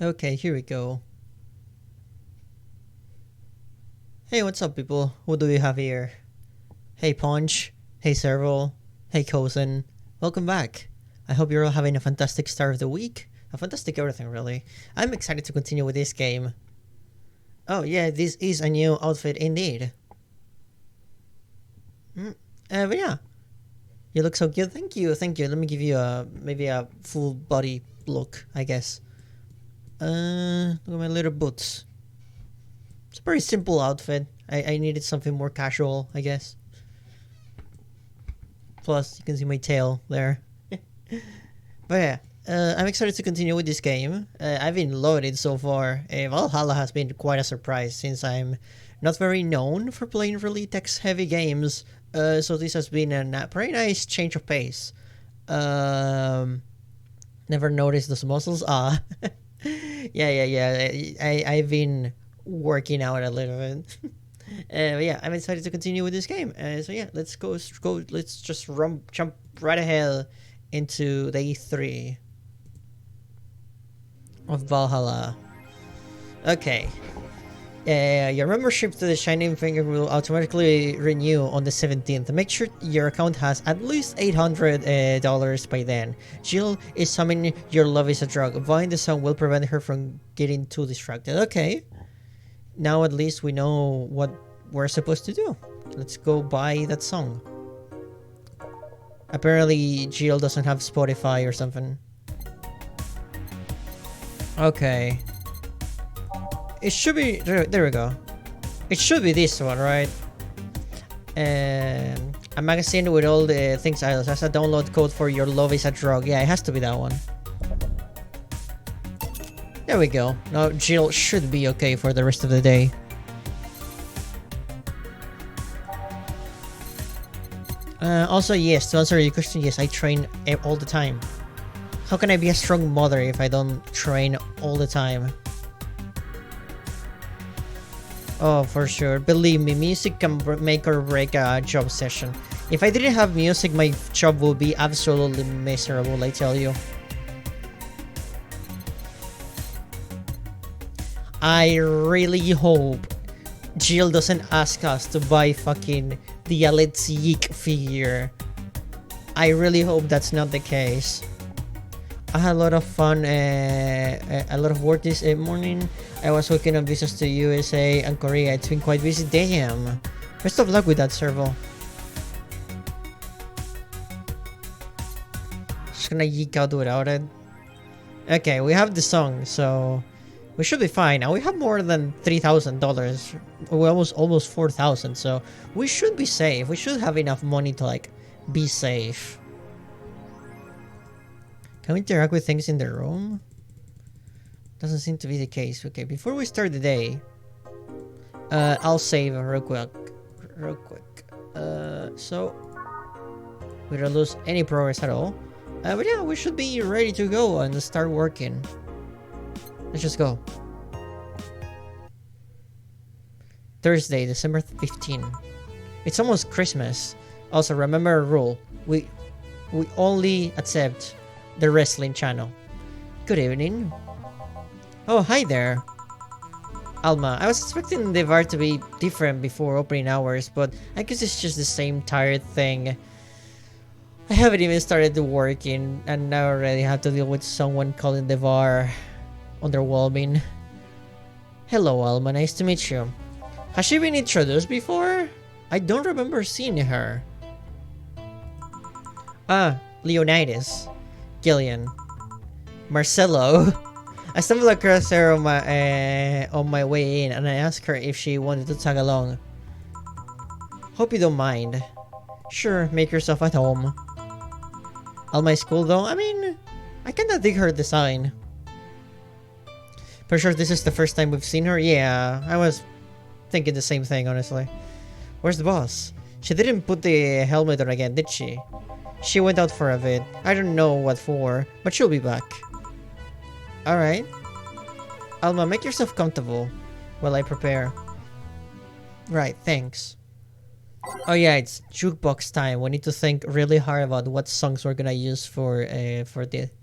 Okay, here we go. Hey, what's up, people? What do we have here? Hey, Punch. Hey, Serval. Hey, Cousin. Welcome back. I hope you're all having a fantastic start of the week. A fantastic everything, really. I'm excited to continue with this game. Oh, yeah, this is a new outfit indeed. But yeah. You look so good. Thank you, thank you. Let me give you maybe a full body look, I guess. Look at my little boots. It's a pretty simple outfit. I needed something more casual, I guess. Plus, you can see my tail there. But yeah, I'm excited to continue with this game. I've been loaded so far. Valhalla has been quite a surprise since I'm not very known for playing really text-heavy games. So this has been a pretty nice change of pace. Never noticed those muscles. Yeah. I've been working out a little bit. But yeah, I'm excited to continue with this game. So yeah, let's go. Let's just jump right ahead into day 3 of Valhalla. Okay. Your membership to the Shining Finger will automatically renew on the 17th. Make sure your account has at least $800 by then. Jill is summoning your love is a drug. Buying the song will prevent her from getting too distracted. Okay. Now at least we know what we're supposed to do. Let's go buy that song. Apparently Jill doesn't have Spotify or something. Okay. It should be... There we go. It should be this one, right? A magazine with all the things idols has a download code for your love is a drug. Yeah, it has to be that one. There we go. Now Jill should be okay for the rest of the day. Also, yes, to answer your question, yes, I train all the time. How can I be a strong mother if I don't train all the time? Oh, for sure. Believe me, music can make or break a job session. If I didn't have music, my job would be absolutely miserable, I tell you. I really hope Jill doesn't ask us to buy fucking the Let's Yeek figure. I really hope that's not the case. I had a lot of fun, a lot of work this morning. I was working on visas to USA and Korea. It's been quite busy. Damn. Best of luck with that, Servo. Just gonna yeek out without it. Okay, we have the song, so we should be fine. And we have more than $3,000. We almost 4,000. So we should be safe. We should have enough money to like be safe. Can we interact with things in the room? Doesn't seem to be the case. Okay, before we start the day, I'll save real quick. So we don't lose any progress at all. But yeah, we should be ready to go and start working. Let's just go. Thursday, December 15. It's almost Christmas. Also, remember our rule. We only accept the wrestling channel. Good evening. Oh, hi there. Alma, I was expecting the bar to be different before opening hours, but I guess it's just the same tired thing. I haven't even started working, and I already have to deal with someone calling the bar underwhelming. Hello, Alma. Nice to meet you. Has she been introduced before? I don't remember seeing her. Leonidas. Gillian. Marcelo. I stumbled across her on my way in, and I asked her if she wanted to tag along. Hope you don't mind. Sure, make yourself at home. Alma is cool though. I mean, I kinda dig her design. Pretty sure this is the first time we've seen her. Yeah, I was thinking the same thing, honestly. Where's the boss? She didn't put the helmet on again, did she? She went out for a bit. I don't know what for, but she'll be back. Alright. Alma, make yourself comfortable while I prepare. Right, thanks. Oh yeah, it's jukebox time. We need to think really hard about what songs we're gonna use for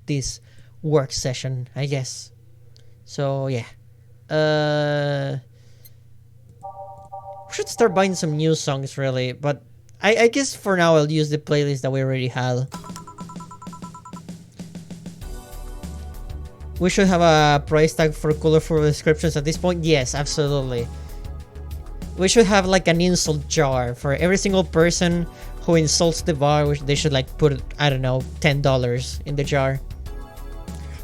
this work session, I guess. So yeah. We should start buying some new songs really, but I guess for now I'll use the playlist that we already had. We should have a price tag for colorful descriptions at this point. Yes, absolutely. We should have like an insult jar for every single person who insults the bar. They should like put, I don't know, $10 in the jar.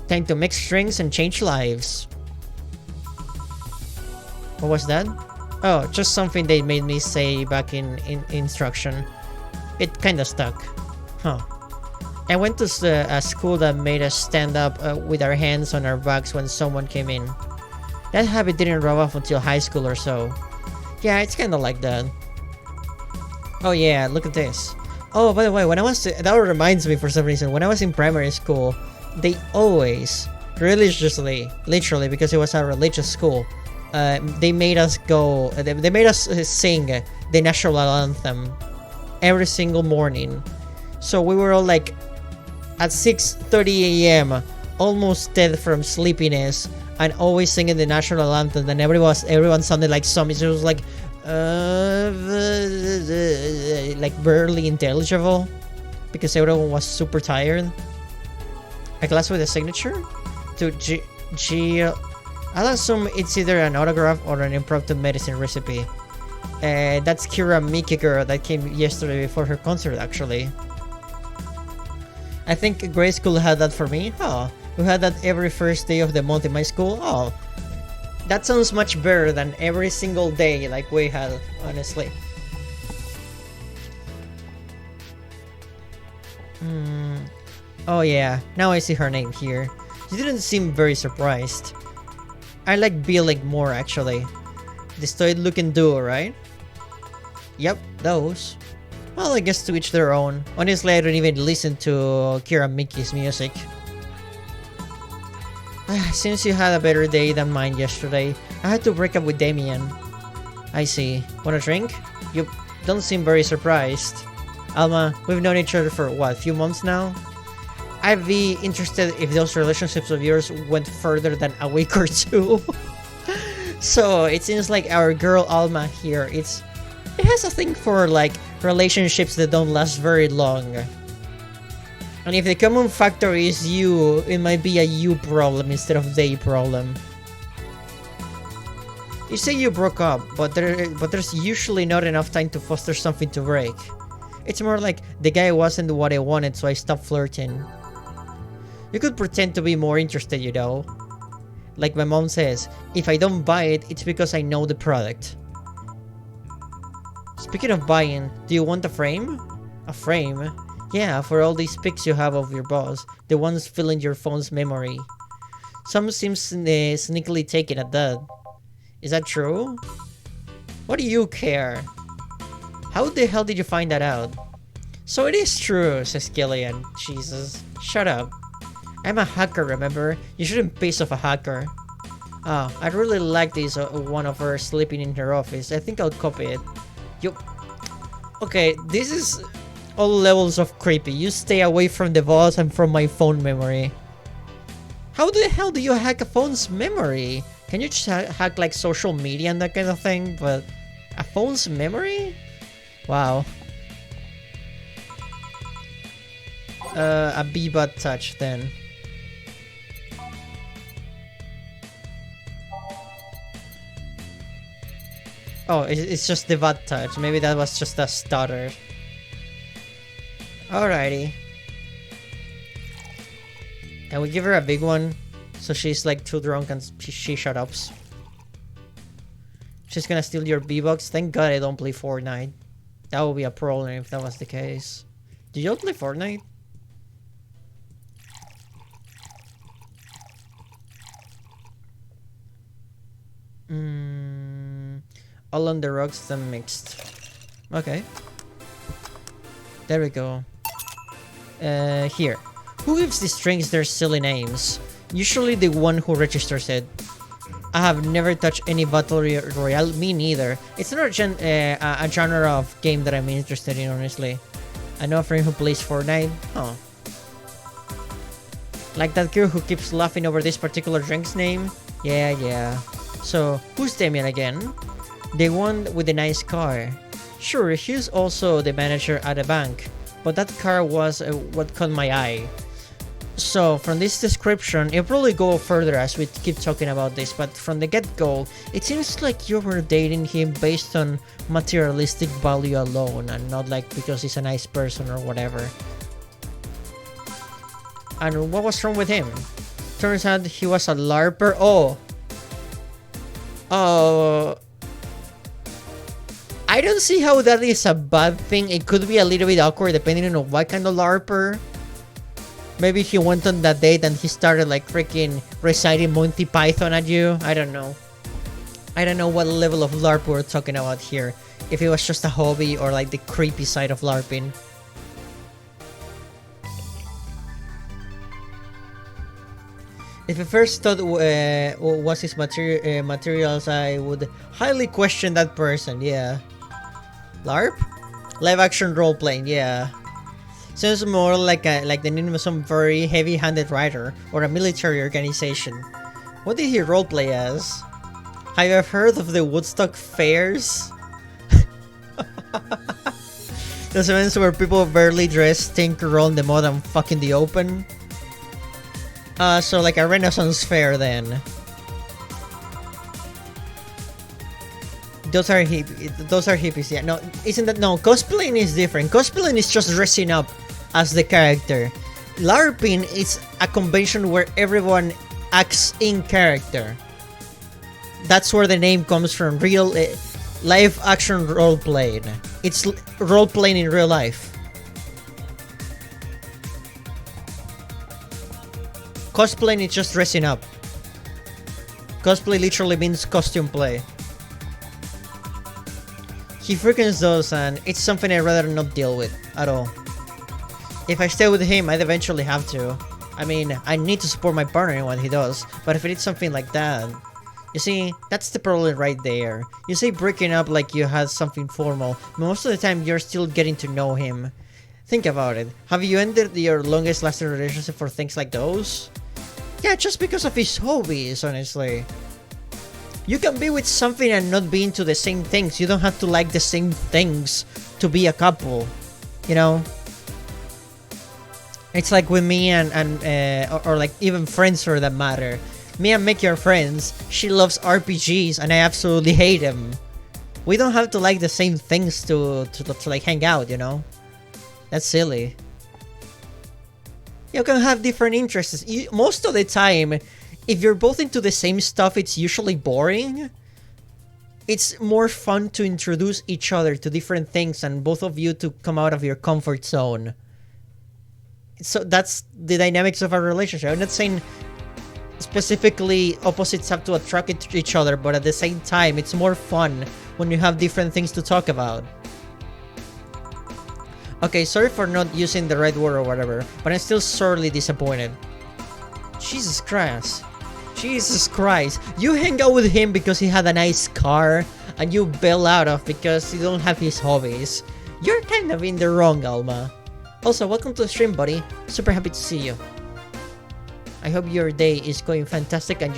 Time to mix drinks and change lives. What was that? Oh, just something they made me say back in instruction. It kinda stuck. Huh. I went to a school that made us stand up with our hands on our backs when someone came in. That habit didn't rub off until high school or so. Yeah, it's kinda like that. Oh yeah, look at this. Oh, by the way, when I was... That reminds me for some reason, when I was in primary school, they always, religiously, literally, because it was a religious school, they made us go... They made us sing the national anthem every single morning. So we were all like at 6:30 a.m. almost dead from sleepiness and always singing the national anthem, and everyone sounded like zombies. It was like barely intelligible because everyone was super tired. A glass with a signature to G. I'll assume it's either an autograph or an impromptu medicine recipe. That's Kira Miki girl that came yesterday before her concert, actually. I think grade school had that for me. Oh, we had that every first day of the month in my school. Oh, that sounds much better than every single day like we had, honestly. Oh yeah, now I see her name here. She didn't seem very surprised. I like Billing more, actually. The stoic looking duo, right? Yep, those. Well, I guess to each their own. Honestly, I don't even listen to Kira Miki's music. Since you had a better day than mine yesterday, I had to break up with Damien. I see. Want a drink? You don't seem very surprised. Alma, we've known each other for what, a few months now? I'd be interested if those relationships of yours went further than a week or two. So, it seems like our girl Alma here, it has a thing for like relationships that don't last very long. And if the common factor is you, it might be a you problem instead of they problem. You say you broke up, but there's usually not enough time to foster something to break. It's more like the guy wasn't what I wanted, so I stopped flirting. You could pretend to be more interested, you know. Like my mom says, if I don't buy it, it's because I know the product. Speaking of buying, do you want a frame? A frame? Yeah, for all these pics you have of your boss, the ones filling your phone's memory. Some seems sneakily taken at that. Is that true? What do you care? How the hell did you find that out? So it is true, says Gillian. Jesus, shut up. I'm a hacker, remember? You shouldn't piss off a hacker. Oh, I really like this one of her sleeping in her office. I think I'll copy it. Okay, this is all levels of creepy. You stay away from the boss and from my phone memory. How the hell do you hack a phone's memory? Can you just hack like social media and that kind of thing? But a phone's memory? Wow. A B-bot touch then. Oh, it's just the butt touch. Maybe that was just a stutter. Alrighty. Can we give her a big one? So she's like too drunk and she shut up. She's gonna steal your B-Bucks? Thank God I don't play Fortnite. That would be a problem if that was the case. Do you play Fortnite? All on the rocks, then mixed. Okay. There we go. Here. Who gives these drinks their silly names? Usually the one who registers it. I have never touched any Battle Royale. Me neither. It's not a genre of game that I'm interested in, honestly. I know a friend who plays Fortnite. Huh. Like that girl who keeps laughing over this particular drink's name. Yeah. So, who's Damien again? The one with the nice car. Sure, he's also the manager at a bank, but that car was what caught my eye. So, from this description, it'll probably go further as we keep talking about this, but from the get-go, it seems like you were dating him based on materialistic value alone, and not like because he's a nice person or whatever. And what was wrong with him? Turns out he was a LARPer. I don't see how that is a bad thing. It could be a little bit awkward depending on what kind of LARPer. Maybe he went on that date and he started like freaking reciting Monty Python at you. I don't know. I don't know what level of LARP we're talking about here. If it was just a hobby or like the creepy side of LARPing. If I first thought was his materials, I would highly question that person. Yeah. LARP? Live action role playing. Yeah. Sounds more like the name of some very heavy-handed writer or a military organization. What did he roleplay as? Have you heard of the Woodstock fairs? Those events where people barely dressed stink around the mud and fuck in the open? So like a Renaissance fair then. Those are hippies, yeah. No, isn't that? No, cosplaying is different. Cosplaying is just dressing up as the character. LARPing is a convention where everyone acts in character. That's where the name comes from. Real live action role playing. It's role playing in real life. Cosplaying is just dressing up. Cosplay literally means costume play. He freaking does, and it's something I'd rather not deal with at all. If I stay with him, I'd eventually have to. I mean, I need to support my partner in what he does, but if it's something like that... You see, that's the problem right there. You say breaking up like you had something formal, but most of the time you're still getting to know him. Think about it. Have you ended your longest lasting relationship for things like those? Yeah, just because of his hobbies, honestly. You can be with something and not be into the same things. You don't have to like the same things to be a couple. You know? It's like with me or like even friends for that matter. Me and Mickey are friends. She loves RPGs and I absolutely hate them. We don't have to like the same things to like hang out, you know? That's silly. You can have different interests. Most of the time, if you're both into the same stuff, it's usually boring. It's more fun to introduce each other to different things and both of you to come out of your comfort zone. So that's the dynamics of a relationship. I'm not saying specifically opposites have to attract each other, but at the same time, it's more fun when you have different things to talk about. Okay, sorry for not using the right word or whatever, but I'm still sorely disappointed. Jesus Christ. Jesus Christ. You hang out with him because he had a nice car, and you bail out of because you don't have his hobbies. You're kind of in the wrong, Alma. Also, welcome to the stream, buddy. Super happy to see you. I hope your day is going fantastic and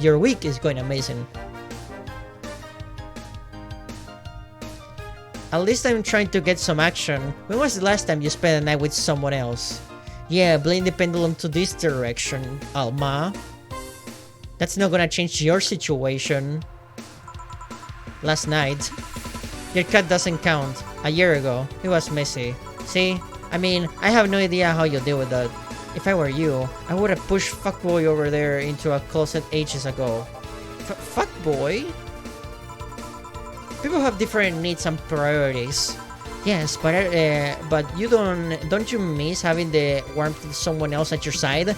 your week is going amazing. At least I'm trying to get some action. When was the last time you spent a night with someone else? Yeah, blame the pendulum to this direction, Alma. That's not gonna change your situation. Last night. Your cat doesn't count. A year ago, it was messy. See? I mean, I have no idea how you deal with that. If I were you, I would have pushed fuckboy over there into a closet ages ago. Fuckboy? People have different needs and priorities. Yes, but you don't you miss having the warmth of someone else at your side?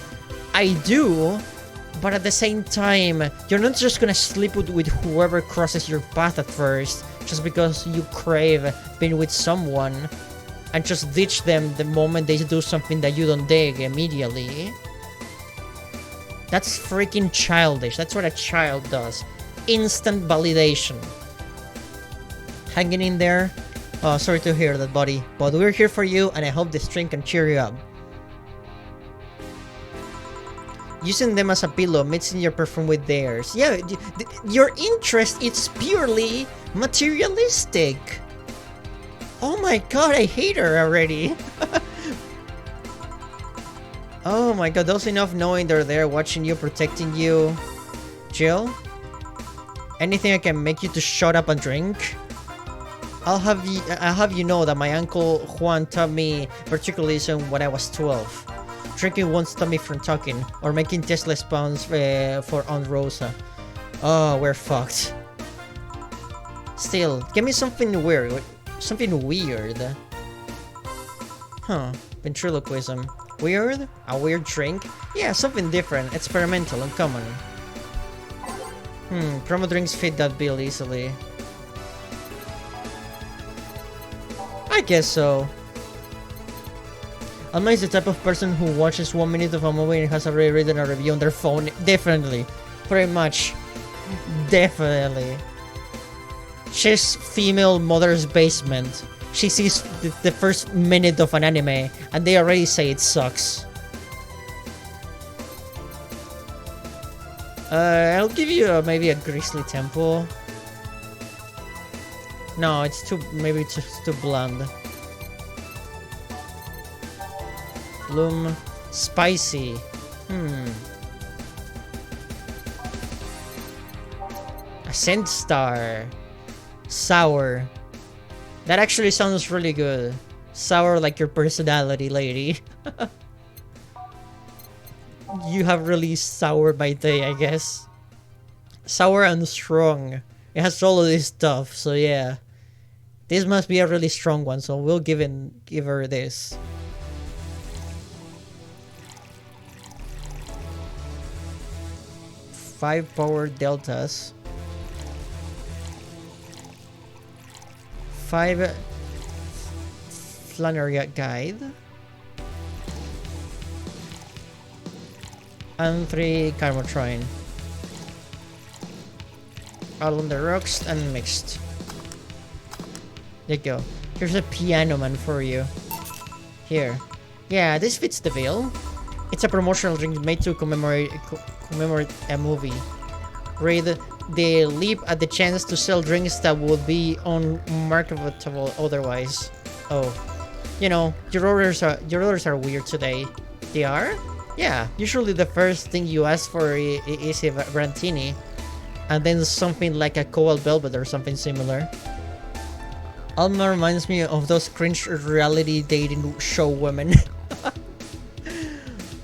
I do, but at the same time, you're not just gonna sleep with whoever crosses your path at first, just because you crave being with someone, and just ditch them the moment they do something that you don't dig immediately. That's freaking childish. That's what a child does. Instant validation. Hanging in there? Oh, sorry to hear that, buddy. But we're here for you, and I hope the stream can cheer you up. Using them as a pillow, mixing your perfume with theirs. Yeah, your interest is purely materialistic. Oh my god, I hate her already. Oh my god, those enough knowing they're there, watching you, protecting you. Jill? Anything I can make you to shut up and drink? I'll have you know that my uncle Juan taught me particularly when I was 12. Drinking won't stop me from talking or making tasteless puns for Aunt Rosa. Oh, we're fucked. Still, give me something weird. Something weird. Huh. Ventriloquism. Weird? A weird drink? Yeah, something different, experimental, uncommon. Promo drinks fit that bill easily. I guess so. Alma is the type of person who watches 1 minute of a movie and has already written a review on their phone. Definitely. Pretty much. Definitely. She's female mother's basement. She sees the first minute of an anime and they already say it sucks. I'll give you maybe a Grizzly Temple. No, it's too bland. Bloom, spicy. A scent star. Sour. That actually sounds really good. Sour like your personality, lady. You have really sour by day, I guess. Sour and strong. It has all of this stuff, so yeah. This must be a really strong one, so we'll give her this. Five power deltas. 5 Flannery guide. And 3 Carmotrine. All on the rocks and mixed. There you go. Here's a piano man for you. Here. Yeah, this fits the bill. It's a promotional drink made to commemorate a movie. Read the leap at the chance to sell drinks that would be unmarketable otherwise. Oh. You know, your orders are weird today. They are? Yeah, usually the first thing you ask for is a Brantini, and then something like a Cobalt Velvet or something similar. Alma reminds me of those cringe reality dating show women.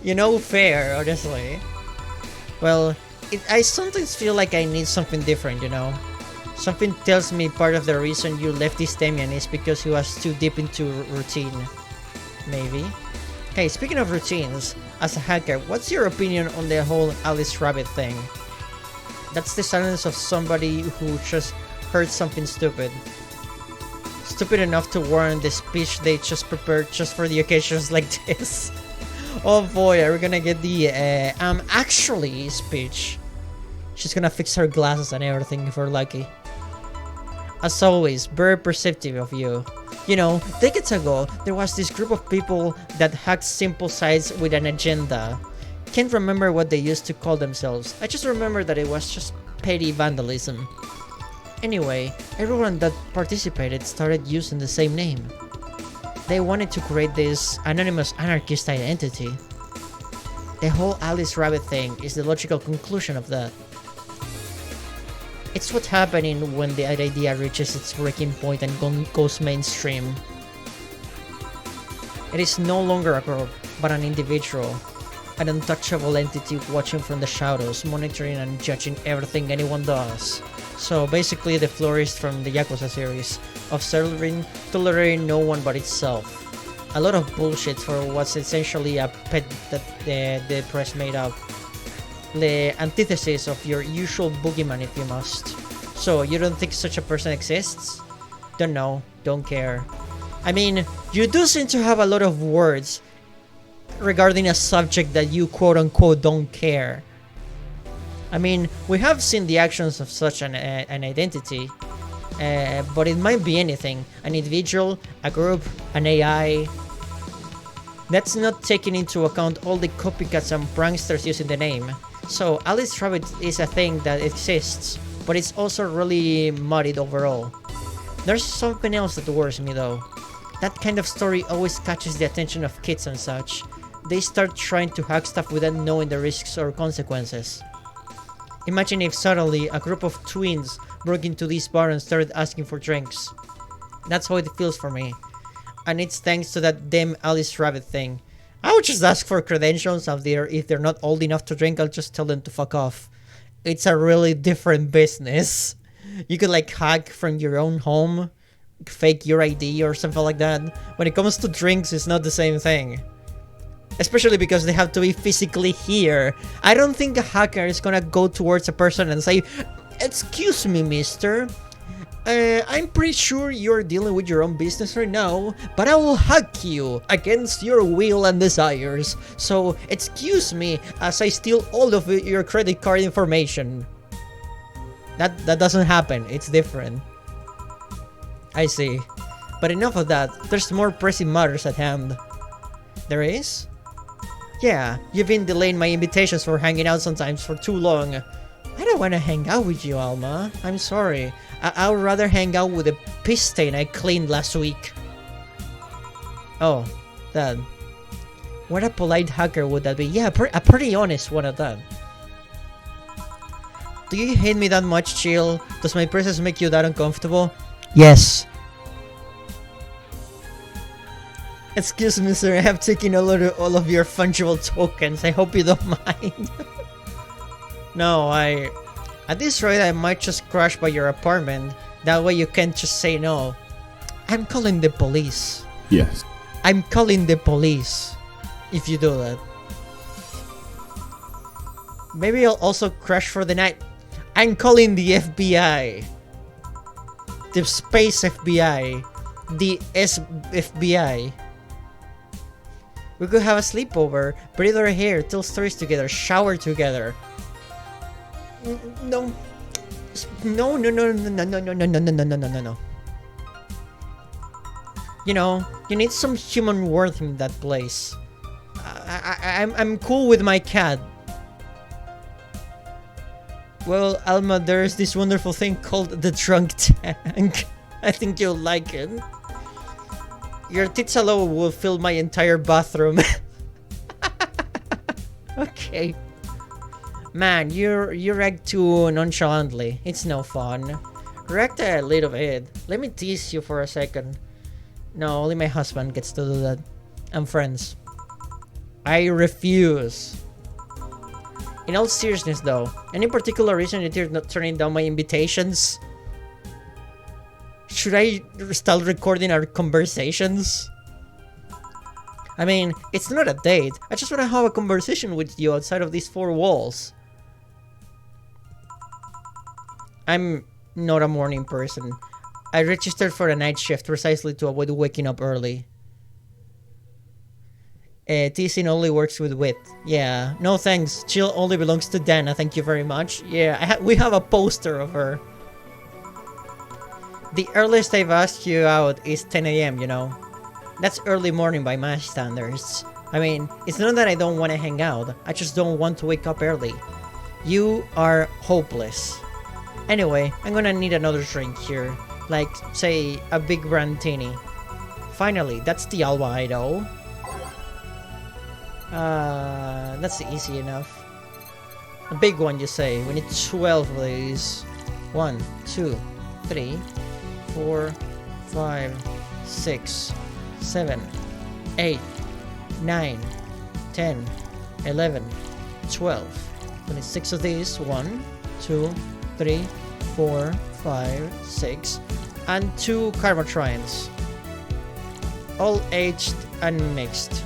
You know, fair, honestly. Well, I sometimes feel like I need something different, you know? Something tells me part of the reason you left this Damian is because he was too deep into routine. Maybe. Hey, speaking of routines, as a hacker, what's your opinion on the whole Alice Rabbit thing? That's the silence of somebody who just heard something stupid. Stupid enough to warrant the speech they just prepared just for the occasions like this. Oh boy, are we gonna get the actually speech. She's gonna fix her glasses and everything if we're lucky. As always, very perceptive of you. You know, decades ago, there was this group of people that hacked simple sites with an agenda. Can't remember what they used to call themselves. I just remember that it was just petty vandalism. Anyway, everyone that participated started using the same name. They wanted to create this anonymous anarchist identity. The whole Alice Rabbit thing is the logical conclusion of that. It's what's happening when the idea reaches its breaking point and goes mainstream. It is no longer a group, but an individual. An untouchable entity watching from the shadows, monitoring and judging everything anyone does. So basically the florist from the Yakuza series, of tolerating no one but itself. A lot of bullshit for what's essentially a pet that the press made up. The antithesis of your usual boogeyman if you must. So, you don't think such a person exists? Don't know, don't care. I mean, you do seem to have a lot of words regarding a subject that you quote-unquote don't care. I mean, we have seen the actions of such an identity, but it might be anything. An individual, a group, an AI. That's not taking into account all the copycats and pranksters using the name. So Alice Rabbit is a thing that exists, but it's also really muddied overall. There's something else that worries me though. That kind of story always catches the attention of kids and such. They start trying to hack stuff without knowing the risks or consequences. Imagine if suddenly a group of twins broke into this bar and started asking for drinks. That's how it feels for me. And it's thanks to that damn Alice Rabbit thing. I would just ask for credentials if they're not old enough to drink, I'll just tell them to fuck off. It's a really different business. You could like hack from your own home, fake your ID or something like that. When it comes to drinks, it's not the same thing. Especially because they have to be physically here. I don't think a hacker is gonna go towards a person and say, "Excuse me, mister. I'm pretty sure you're dealing with your own business right now, but I will hack you against your will and desires. So, excuse me as I steal all of your credit card information." That doesn't happen. It's different. I see. But enough of that. There's more pressing matters at hand. There is? Yeah, you've been delaying my invitations for hanging out sometimes for too long. I don't want to hang out with you, Alma. I'm sorry. I would rather hang out with the piss stain I cleaned last week. Oh, that. What a polite hacker would that be? Yeah, a pretty honest one at that. Do you hate me that much, Chill? Does my presence make you that uncomfortable? Yes. Excuse me, sir. I have taken all of your fungible tokens. I hope you don't mind. No, at this rate, I might just crash by your apartment. That way you can't just say no. I'm calling the police. Yes. I'm calling the police. If you do that. Maybe I'll also crash for the night. I'm calling the FBI. The Space FBI. The SFBI. We could have a sleepover, braid our hair, tell stories together, shower together. No. No. You know, you need some human worth in that place. I'm cool with my cat. Well, Alma, there's this wonderful thing called the drunk tank. I think you'll like it. Your tits alone will fill my entire bathroom. Okay. Man, you react too nonchalantly. It's no fun. React a little bit. Let me tease you for a second. No, only my husband gets to do that. I'm friends. I refuse. In all seriousness though, any particular reason that you're not turning down my invitations? Should I start recording our conversations? I mean, it's not a date. I just want to have a conversation with you outside of these four walls. I'm not a morning person. I registered for a night shift precisely to avoid waking up early. Teasing only works with wit. Yeah, no thanks. Chill only belongs to Dana, thank you very much. Yeah, we have a poster of her. The earliest I've asked you out is 10 AM, you know. That's early morning by my standards. I mean, it's not that I don't want to hang out. I just don't want to wake up early. You are hopeless. Anyway, I'm gonna need another drink here. Like, say, a big brandini. Finally, that's the Alba I know. That's easy enough. A big one, you say. We need 12 of these. 1, 2, 3, 4, 5, 6, 7, 8, 9, 10, 11, 12. We need 6 of these. 1, 2, 3, 4, 5, 6, and 2 Carbotrines. All aged and mixed.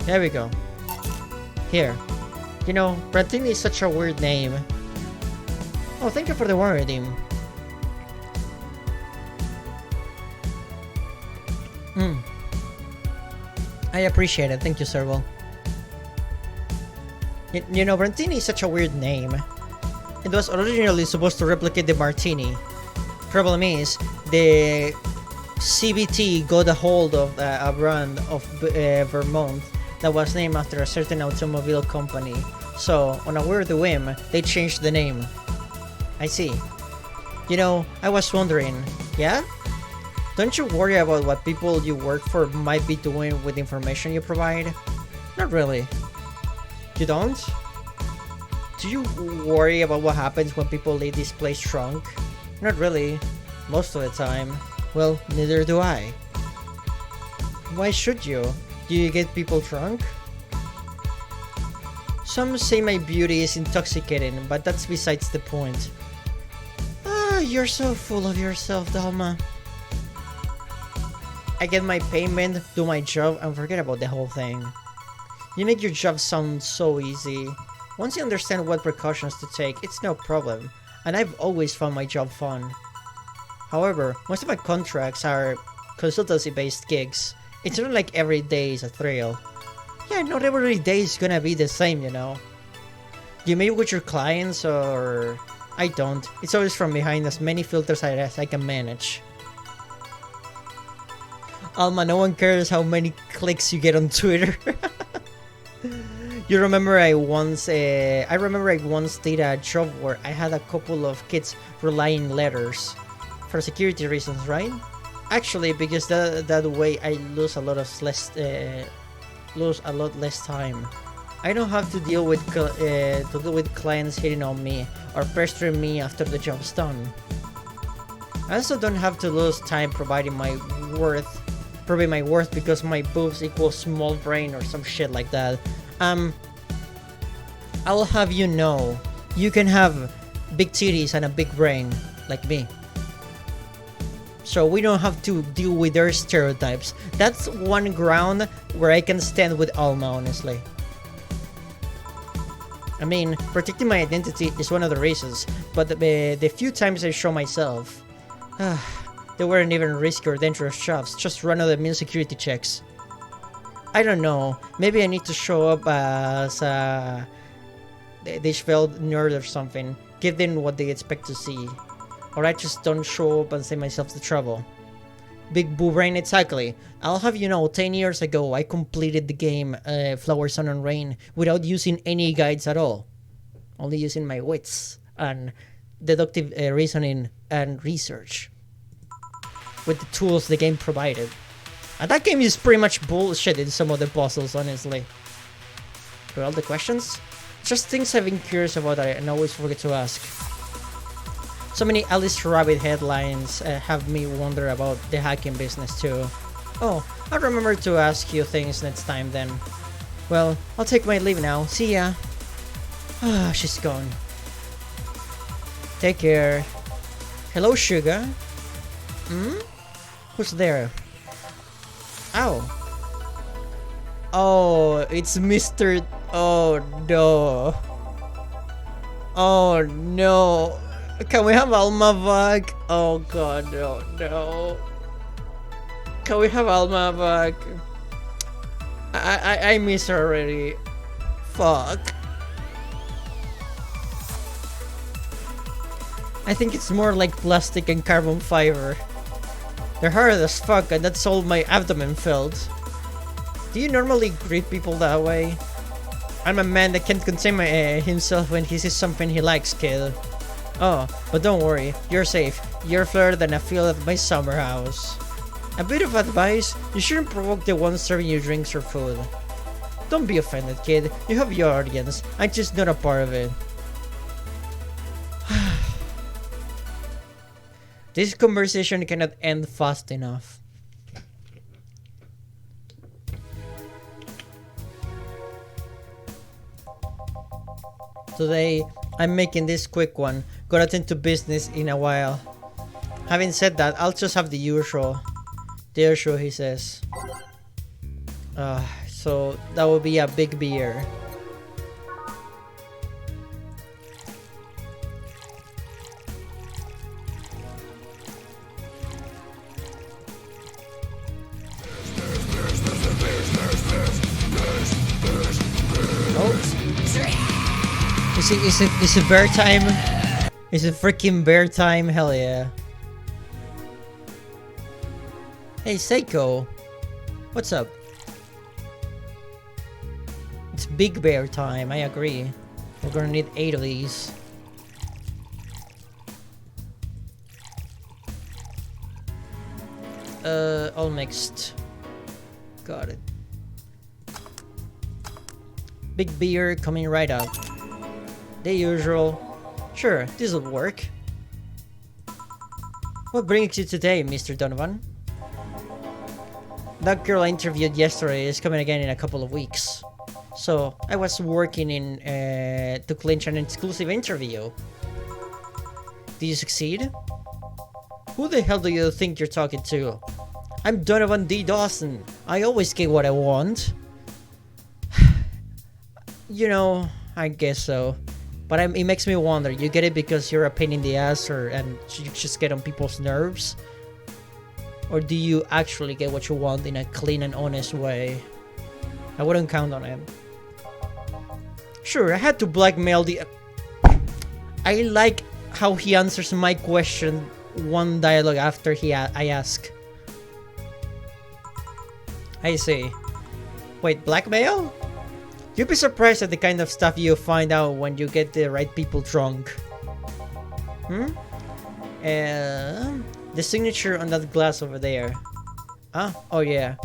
There we go. Here. You know, Brantini is such a weird name. Oh, thank you for the word, team. I appreciate it. Thank you, Serval. You know, Brantini is such a weird name. It was originally supposed to replicate the martini. Problem is, the CBT got a hold of a brand of Vermont that was named after a certain automobile company. So, on a weird whim, they changed the name. I see. You know, I was wondering, yeah? Don't you worry about what people you work for might be doing with the information you provide? Not really. You don't? Do you worry about what happens when people leave this place drunk? Not really. Most of the time. Well, neither do I. Why should you? Do you get people drunk? Some say my beauty is intoxicating, but that's besides the point. Ah, you're so full of yourself, Dalma. I get my payment, do my job, and forget about the whole thing. You make your job sound so easy. Once you understand what precautions to take, it's no problem, and I've always found my job fun. However, most of my contracts are consultancy-based gigs. It's not like every day is a thrill. Yeah, not every day is gonna be the same, you know. Do you meet with your clients, or... I don't. It's always from behind as many filters as I can manage. Alma, no one cares how many clicks you get on Twitter. You remember I once did a job where I had a couple of kids relying letters for security reasons, right? Actually, because that way I lose a lot less time. I don't have to deal with clients hitting on me or pestering me after the job's done. I also don't have to lose time proving my worth because my boobs equal small brain or some shit like that. I'll have you know, you can have big titties and a big brain, like me. So we don't have to deal with their stereotypes. That's one ground where I can stand with Alma, honestly. I mean, protecting my identity is one of the reasons, but the few times I show myself, they weren't even risky or dangerous jobs, just run-of-the-mill security checks. I don't know, maybe I need to show up as a Dishveld nerd or something, give them what they expect to see. Or I just don't show up and save myself the trouble. Big boo brain, exactly. I'll have you know, 10 years ago I completed the game Flower, Sun and Rain without using any guides at all. Only using my wits and deductive reasoning and research. With the tools the game provided. And that game is pretty much bullshit in some of the puzzles, honestly. For all the questions? Just things I've been curious about and always forget to ask. So many Alice Rabbit headlines have me wonder about the hacking business too. Oh, I'll remember to ask you things next time then. Well, I'll take my leave now. See ya. Ah, she's gone. Take care. Hello, Sugar. Who's there? Ow. Oh, it's Mr. Oh no. Oh no. Can we have Alma back? Oh god, no. Can we have Alma back? I miss her already. Fuck. I think it's more like plastic and carbon fiber. They're hard as fuck and that's all my abdomen felt. Do you normally greet people that way? I'm a man that can't contain himself when he sees something he likes, kid. Oh, but don't worry, you're safe. You're fairer than a field at my summer house. A bit of advice, you shouldn't provoke the ones serving you drinks or food. Don't be offended, kid. You have your audience. I'm just not a part of it. This conversation cannot end fast enough. Today, I'm making this quick one. Gotta attend to business in a while. Having said that, I'll just have the usual. The usual, he says. So that would be a big beer. Is it bear time? Is it freaking bear time? Hell yeah. Hey, Seiko. What's up? It's Big Bear time, I agree. We're gonna need 8 of these. All mixed. Got it. Big beer coming right up. The usual. Sure, this'll work. What brings you today, Mr. Donovan? That girl I interviewed yesterday is coming again in a couple of weeks. So, I was working in to clinch an exclusive interview. Did you succeed? Who the hell do you think you're talking to? I'm Donovan D. Dawson. I always get what I want. You know, I guess so. But it makes me wonder, you get it because you're a pain in the ass and you just get on people's nerves? Or do you actually get what you want in a clean and honest way? I wouldn't count on it. Sure, I had to blackmail the... I like how he answers my question one dialogue after I ask. I see. Wait, blackmail? You'd be surprised at the kind of stuff you find out when you get the right people drunk. Hmm? The signature on that glass over there. Ah, oh yeah.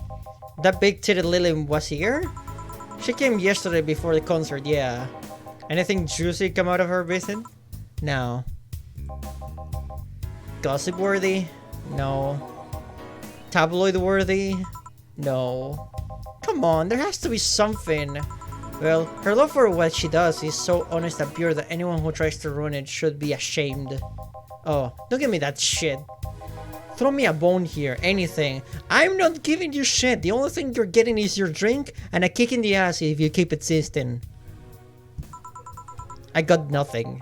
That big-titted Lily was here? She came yesterday before the concert, yeah. Anything juicy come out of her visit? No. Gossip-worthy? No. Tabloid-worthy? No. Come on, there has to be something. Well, her love for what she does is so honest and pure that anyone who tries to ruin it should be ashamed. Oh, don't give me that shit. Throw me a bone here, anything. I'm not giving you shit. The only thing you're getting is your drink and a kick in the ass if you keep insisting. I got nothing.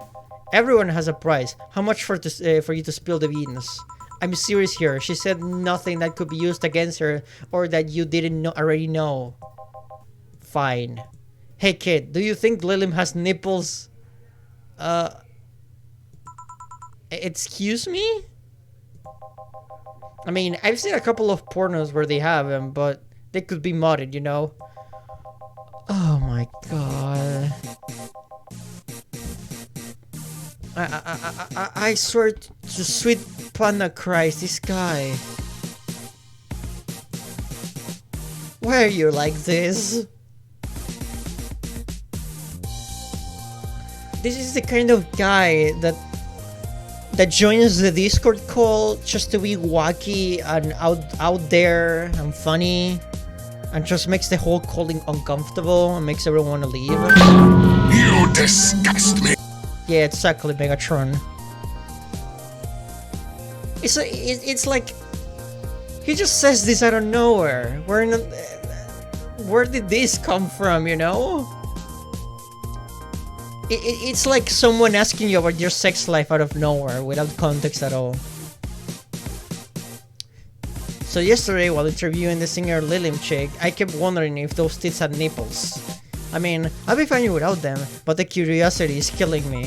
Everyone has a price. How much for you to spill the beans? I'm serious here. She said nothing that could be used against her or that you didn't already know. Fine. Hey kid, do you think Lilim has nipples? Excuse me? I mean, I've seen a couple of pornos where they have them, but they could be modded, you know? Oh my god. I swear to sweet Panda Christ, this guy. Why are you like this? This is the kind of guy that joins the Discord call just to be wacky and out there and funny, and just makes the whole calling uncomfortable and makes everyone want to leave. You disgust me. Yeah, exactly, Megatron. It's like he just says this out of nowhere. Where did this come from? You know? It's like someone asking you about your sex life out of nowhere without context at all. So yesterday, while interviewing the singer Lilim chick, I kept wondering if those tits had nipples. I mean, I'd be fine without them, but the curiosity is killing me.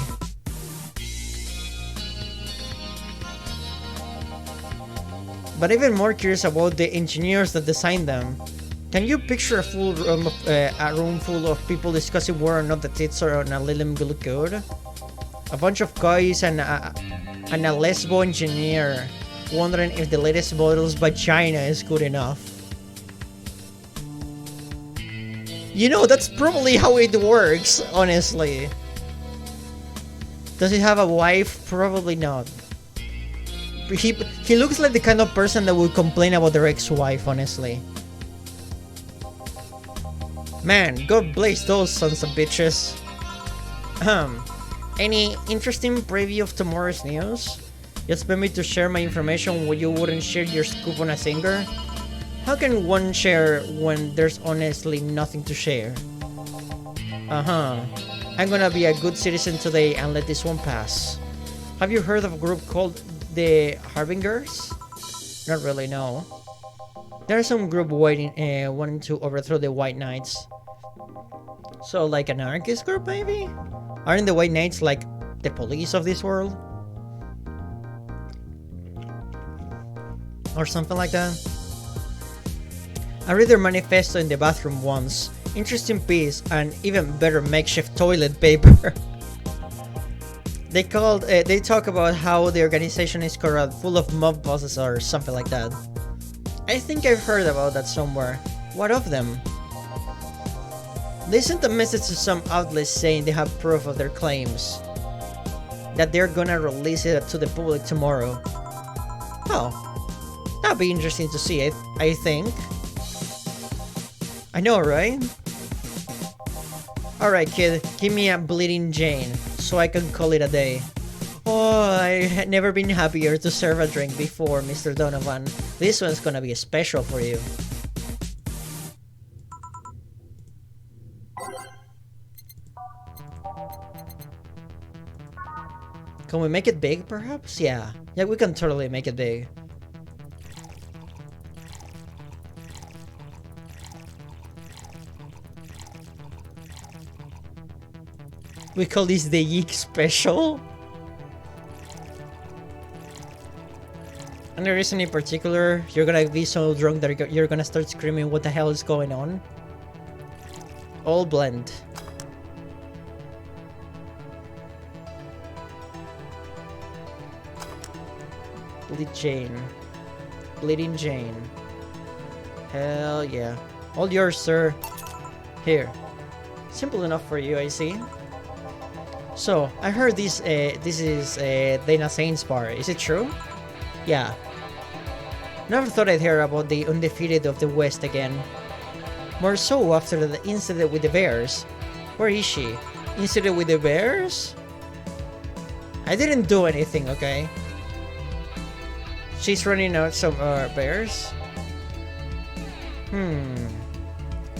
But even more curious about the engineers that designed them. Can you picture a room full of people discussing whether or not the tits are on a Lilim look good? A bunch of guys and a lesbo engineer wondering if the latest model's vagina is good enough. You know, that's probably how it works, honestly. Does he have a wife? Probably not. He looks like the kind of person that would complain about their ex-wife, honestly. Man, God bless those sons of bitches. Any interesting preview of tomorrow's news? You expect me to share my information when you wouldn't share your scoop on a singer? How can one share when there's honestly nothing to share? I'm gonna be a good citizen today and let this one pass. Have you heard of a group called the Harbingers? Not really, no. There's some group wanting to overthrow the White Knights. So like an anarchist group, maybe? Aren't the White Knights like the police of this world? Or something like that? I read their manifesto in the bathroom once. Interesting piece and even better makeshift toilet paper. They talk about how the organization is corrupt, full of mob bosses or something like that. I think I've heard about that somewhere. What of them? They sent a message to some outlets saying they have proof of their claims. That they're gonna release it to the public tomorrow. Oh, that'd be interesting to see, I think. I know, right? Alright, kid, give me a bleeding Jane, so I can call it a day. Oh, I had never been happier to serve a drink before, Mr. Donovan. This one's gonna be special for you. Can we make it big, perhaps? Yeah, we can totally make it big. We call this the Yeek Special? Any reason in particular? You're gonna be so drunk that you're gonna start screaming what the hell is going on? All blend. Bleeding Jane. Hell yeah. All yours, sir. Here. Simple enough for you, I see. So, I heard this is Dana Saint's bar. Is it true? Yeah. Never thought I'd hear about the undefeated of the West again. More so after the incident with the bears. Where is she? Incident with the bears? I didn't do anything, okay? She's running out some bears?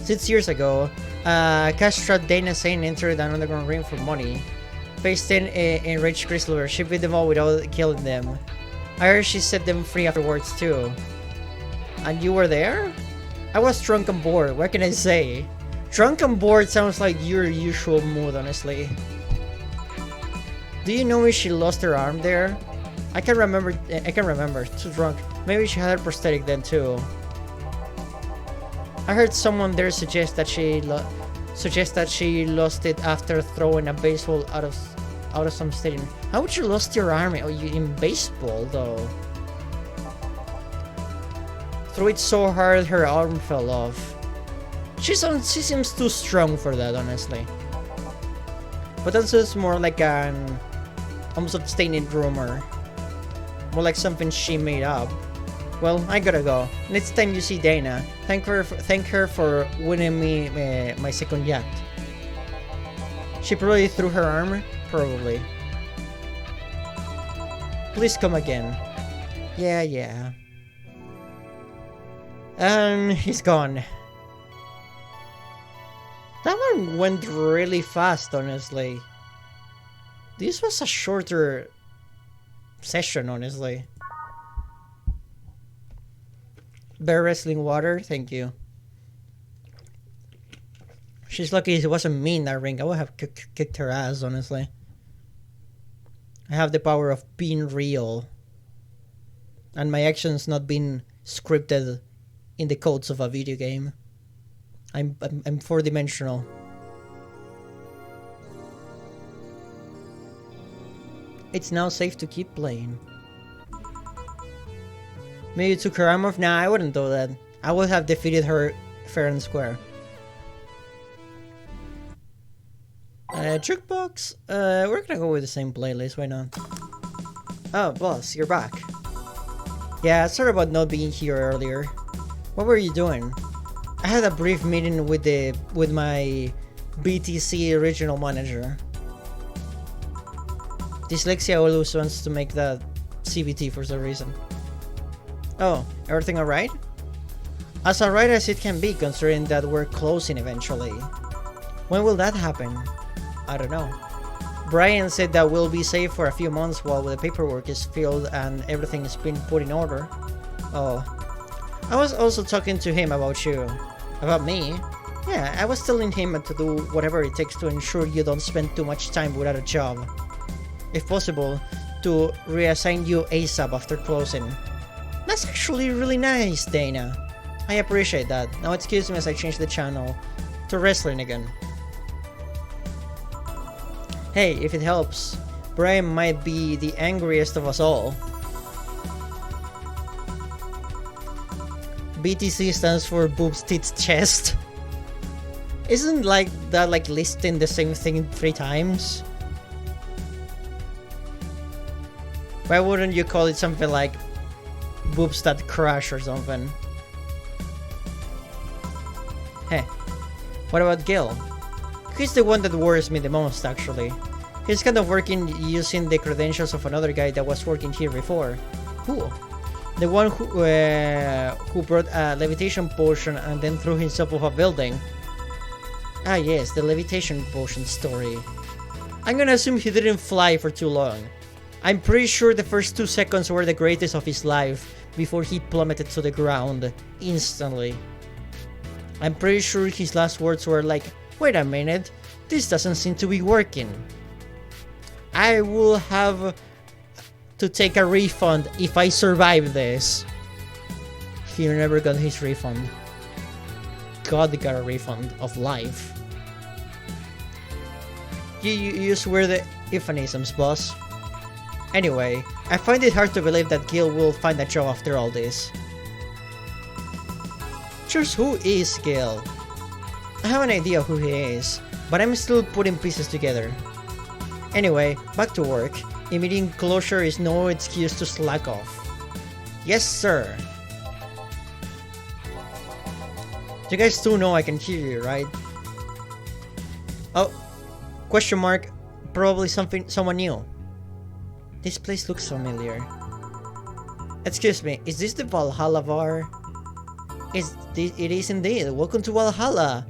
6 years ago, cash-strapped Dana Saint entered an underground ring for money. Faced in enraged Chrysler, she beat them all without killing them. I heard she set them free afterwards too. And you were there? I was drunk on board, what can I say? Drunk on board sounds like your usual mood, honestly. Do you know if she lost her arm there? I can't remember, too drunk. Maybe she had a prosthetic then too. I heard someone there suggest that she lost it after throwing a baseball out of some stadium. How would you lost your arm in baseball though? Threw it so hard her arm fell off. She seems too strong for that, honestly. But that's just more like an unsubstantiated rumor. More like something she made up. Well, I gotta go. Next time you see Dana, thank her for winning me my second yacht. She probably threw her arm? Probably. Please come again. Yeah. And he's gone. That one went really fast, honestly. This was a shorter session, honestly. Bear wrestling water, thank you. She's lucky it wasn't me in that ring. I would have kicked her ass, honestly. I have the power of being real. And my actions not being scripted in the codes of a video game. I'm four-dimensional. It's now safe to keep playing. Maybe you took her arm off? Nah, I wouldn't do that. I would have defeated her fair and square. Jukebox? We're gonna go with the same playlist, why not? Oh, boss, you're back. Yeah, sorry about not being here earlier. What were you doing? I had a brief meeting with my BTC original manager. Dyslexia always wants to make that CBT for some reason. Oh, everything alright? As alright as it can be, considering that we're closing eventually. When will that happen? I don't know. Brian said that we'll be safe for a few months while the paperwork is filled and everything is being put in order. Oh. I was also talking to him about you. About me? Yeah, I was telling him to do whatever it takes to ensure you don't spend too much time without a job. If possible, to reassign you ASAP after closing. That's actually really nice, Dana. I appreciate that. Now excuse me as I change the channel to wrestling again. Hey, if it helps, Brian might be the angriest of us all. BTC stands for boobs, tits, chest. Isn't like that like listing the same thing 3 times? Why wouldn't you call it something like boobs that crash or something? Hey, what about Gil? He's the one that worries me the most, actually. He's kind of working using the credentials of another guy that was working here before. Who? The one who brought a levitation potion and then threw himself off a building. Ah yes, the levitation potion story. I'm gonna assume he didn't fly for too long. I'm pretty sure the first 2 seconds were the greatest of his life before he plummeted to the ground instantly. I'm pretty sure his last words were like, wait a minute, this doesn't seem to be working. I will have to take a refund if I survive this. He never got his refund. God got a refund of life. You swear the euphemisms, boss. Anyway, I find it hard to believe that Gil will find a job after all this. Just who is Gil? I have an idea who he is, but I'm still putting pieces together. Anyway, back to work. Immediate closure is no excuse to slack off. Yes, sir. You guys do know I can hear you, right? Oh, question mark. Probably someone new. This place looks familiar. Excuse me, is this the Valhalla bar? It is indeed. Welcome to Valhalla.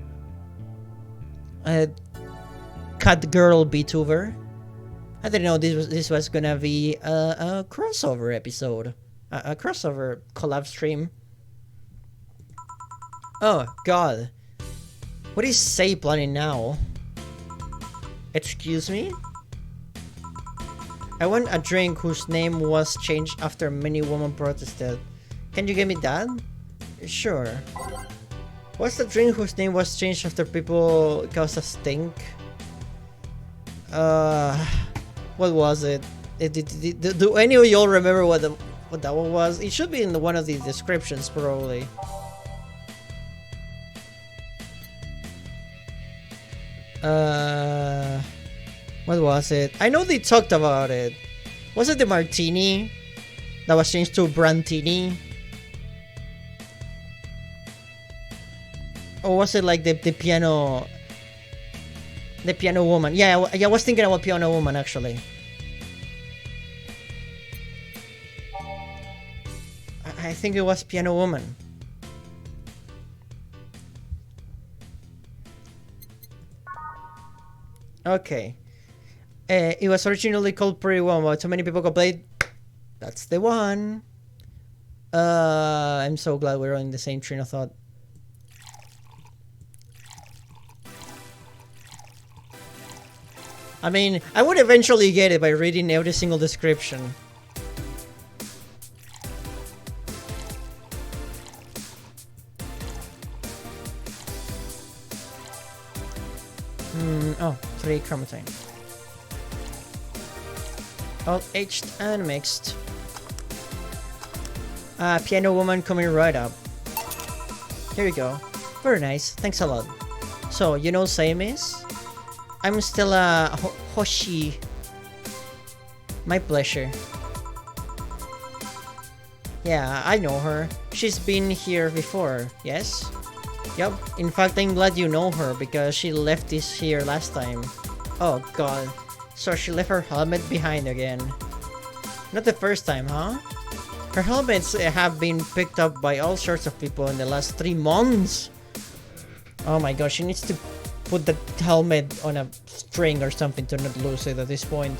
Cat girl VTuber. I didn't know this was gonna be a crossover episode, a crossover collab stream. Oh God, what is Say planning now? Excuse me? I want a drink whose name was changed after many women protested. Can you give me that? Sure. What's the drink whose name was changed after people caused a stink? What was it? Do any of y'all remember what that one was? It should be in one of the descriptions, probably. What was it? I know they talked about it. Was it the martini that was changed to brantini? Or was it like the piano? The piano woman. Yeah, I was thinking about piano woman actually. I think it was piano woman. Okay. It was originally called Pretty Woman, but so many people complained. That's the one. I'm so glad we're on the same train of thought. I mean, I would eventually get it by reading every single description. Oh, 3 chromatine. All aged and mixed. Piano woman coming right up. Here we go. Very nice. Thanks a lot. So, you know Saimis? I'm still a Hoshi. My pleasure. Yeah, I know her. She's been here before, yes? Yup. In fact, I'm glad you know her because she left this here last time. Oh God. So she left her helmet behind again. Not the first time, huh? Her helmets have been picked up by all sorts of people in the last 3 months. Oh my gosh, she needs to put the helmet on a string or something to not lose it at this point.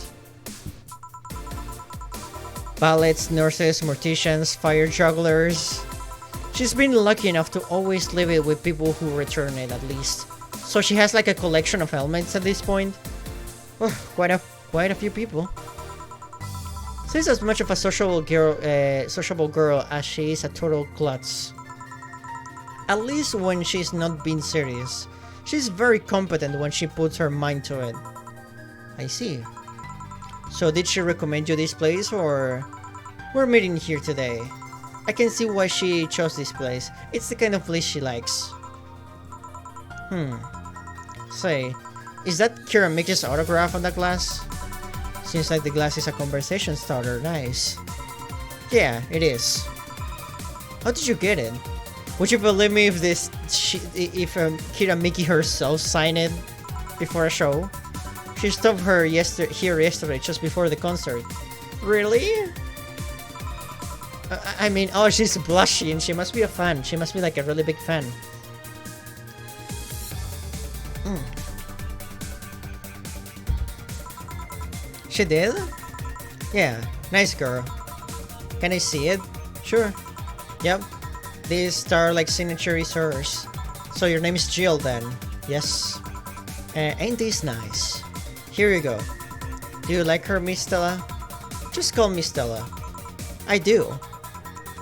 Ballets, nurses, morticians, fire jugglers. She's been lucky enough to always leave it with people who return it at least. So she has like a collection of helmets at this point. Oh, quite a few people. She's as much of a sociable girl as she is a total klutz. At least when she's not being serious. She's very competent when she puts her mind to it. I see. So did she recommend you this place, or we're meeting here today? I can see why she chose this place. It's the kind of place she likes. Say, is that Kira Mickey's autograph on the glass? Seems like the glass is a conversation starter. Nice. Yeah, it is. How did you get it? Would you believe me if Kira Miki herself signed it before a show? She stopped here yesterday just before the concert. Really? I mean, oh, she's blushing. She must be a fan. She must be like a really big fan. She did? Yeah, nice girl. Can I see it? Sure. Yep. This star-like signature is hers. So your name is Jill then? Yes. Ain't this nice? Here you go. Do you like her, Miss Stella? Just call me Stella. I do.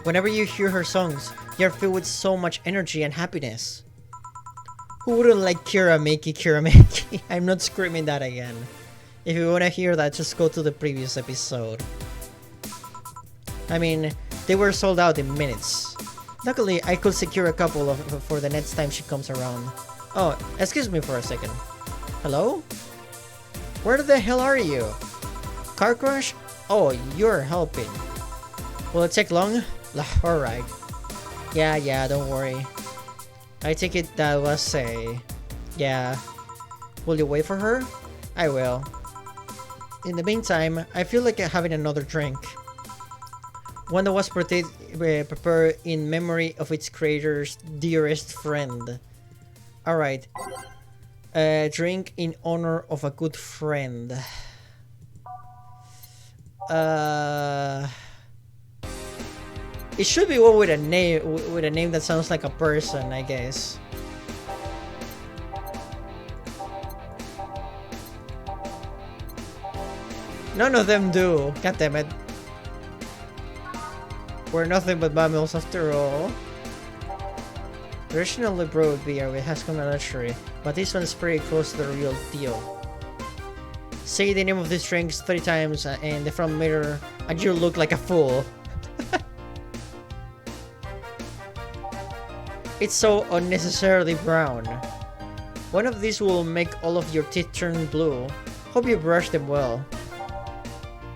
Whenever you hear her songs, you're filled with so much energy and happiness. Who wouldn't like Kira Miki? I'm not screaming that again. If you wanna hear that, just go to the previous episode. I mean, they were sold out in minutes. Luckily, I could secure a couple for the next time she comes around. Oh, excuse me for a second. Hello? Where the hell are you? Car crash? Oh, you're helping. Will it take long? Alright. Yeah, don't worry. I take it that was a... Yeah. Will you wait for her? I will. In the meantime, I feel like having another drink. One that was prepared in memory of its creator's dearest friend. Alright. A drink in honor of a good friend. It should be one with a name that sounds like a person, I guess. None of them do. God damn it. We're nothing but mammals after all. Traditionally brewed beer has come a luxury, but this one's pretty close to the real deal. Say the name of this drink 3 times in the front mirror and you look like a fool. It's so unnecessarily brown. One of these will make all of your teeth turn blue. Hope you brush them well.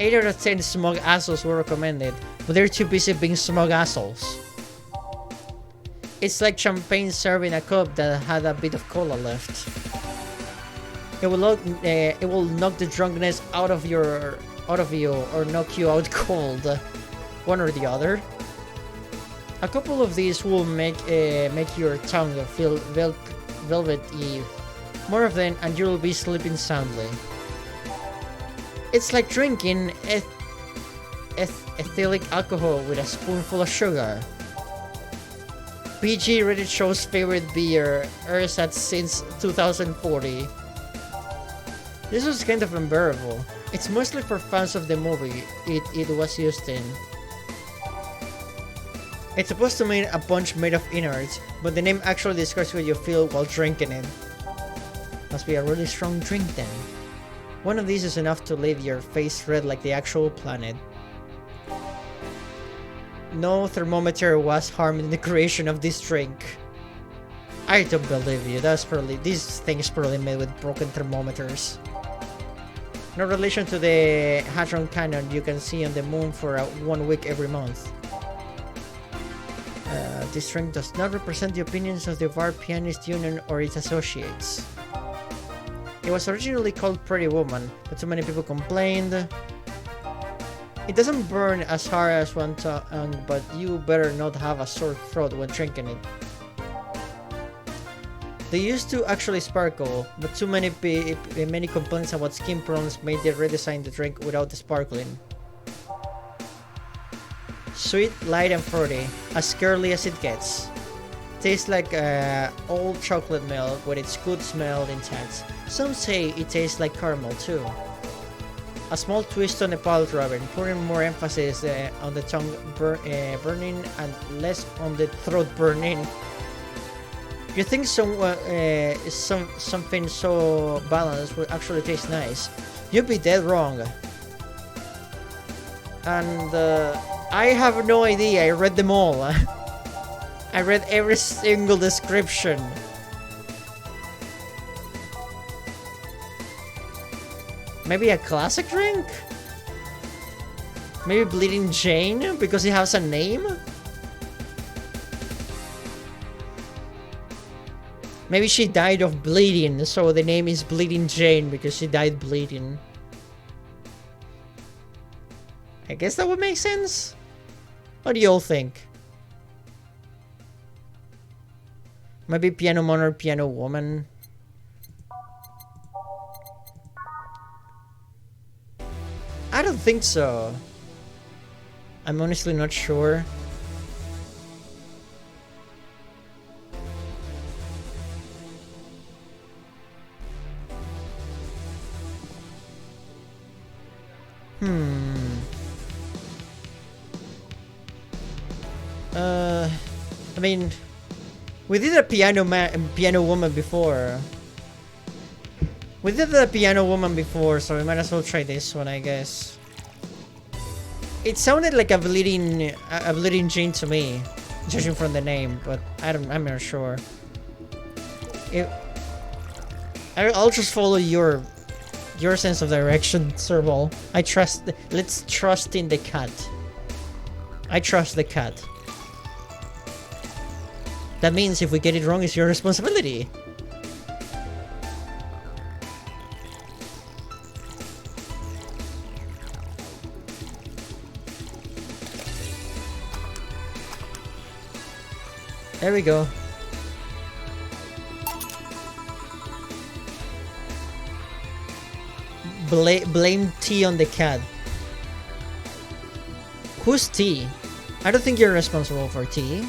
8 out of 10 smug assholes were recommended, but they're too busy being smug assholes. It's like champagne served in a cup that had a bit of cola left. It will knock the drunkenness out of you or knock you out cold. One or the other. A couple of these will make your tongue feel velvety. More of them and you'll be sleeping soundly. It's like drinking ethylic alcohol with a spoonful of sugar. PG rated show's favorite beer, Ersatz since 2040. This was kind of unbearable. It's mostly for fans of the movie it was used in. It's supposed to mean a punch made of innards, but the name actually describes what you feel while drinking it. Must be a really strong drink then. One of these is enough to leave your face red like the actual planet. No thermometer was harmed in the creation of this drink. I don't believe you. This thing is probably made with broken thermometers. No relation to the Hadron Cannon you can see on the moon for 1 week every month. This drink does not represent the opinions of the Bar Pianist Union or its associates. It was originally called Pretty Woman, but too many people complained. It doesn't burn as hard as one tongue, but you better not have a sore throat when drinking it. They used to actually sparkle, but too many complaints about skin problems made they redesign the drink without the sparkling. Sweet, light and fruity, as girly as it gets. Tastes like old chocolate milk with its good smell intact. Some say it tastes like caramel too. A small twist on the palate rubbing, putting more emphasis on the tongue burning and less on the throat burning. You think something so balanced would actually taste nice? You'd be dead wrong. And I have no idea. I read them all. I read every single description. Maybe a classic drink? Maybe Bleeding Jane because it has a name? Maybe she died of bleeding, so the name is Bleeding Jane because she died bleeding. I guess that would make sense. What do you all think? Maybe Piano Man or Piano Woman? I don't think so. I'm honestly not sure. I mean, we did a Piano Woman before. We did the Piano Woman before, so we might as well try this one, I guess. It sounded like a bleeding Jane to me, judging from the name, but I'm not sure. I'll just follow your sense of direction, Serval. Let's trust in the cat. I trust the cat. That means if we get it wrong, it's your responsibility. There we go. Blame T on the cat. Who's T? I don't think you're responsible for T.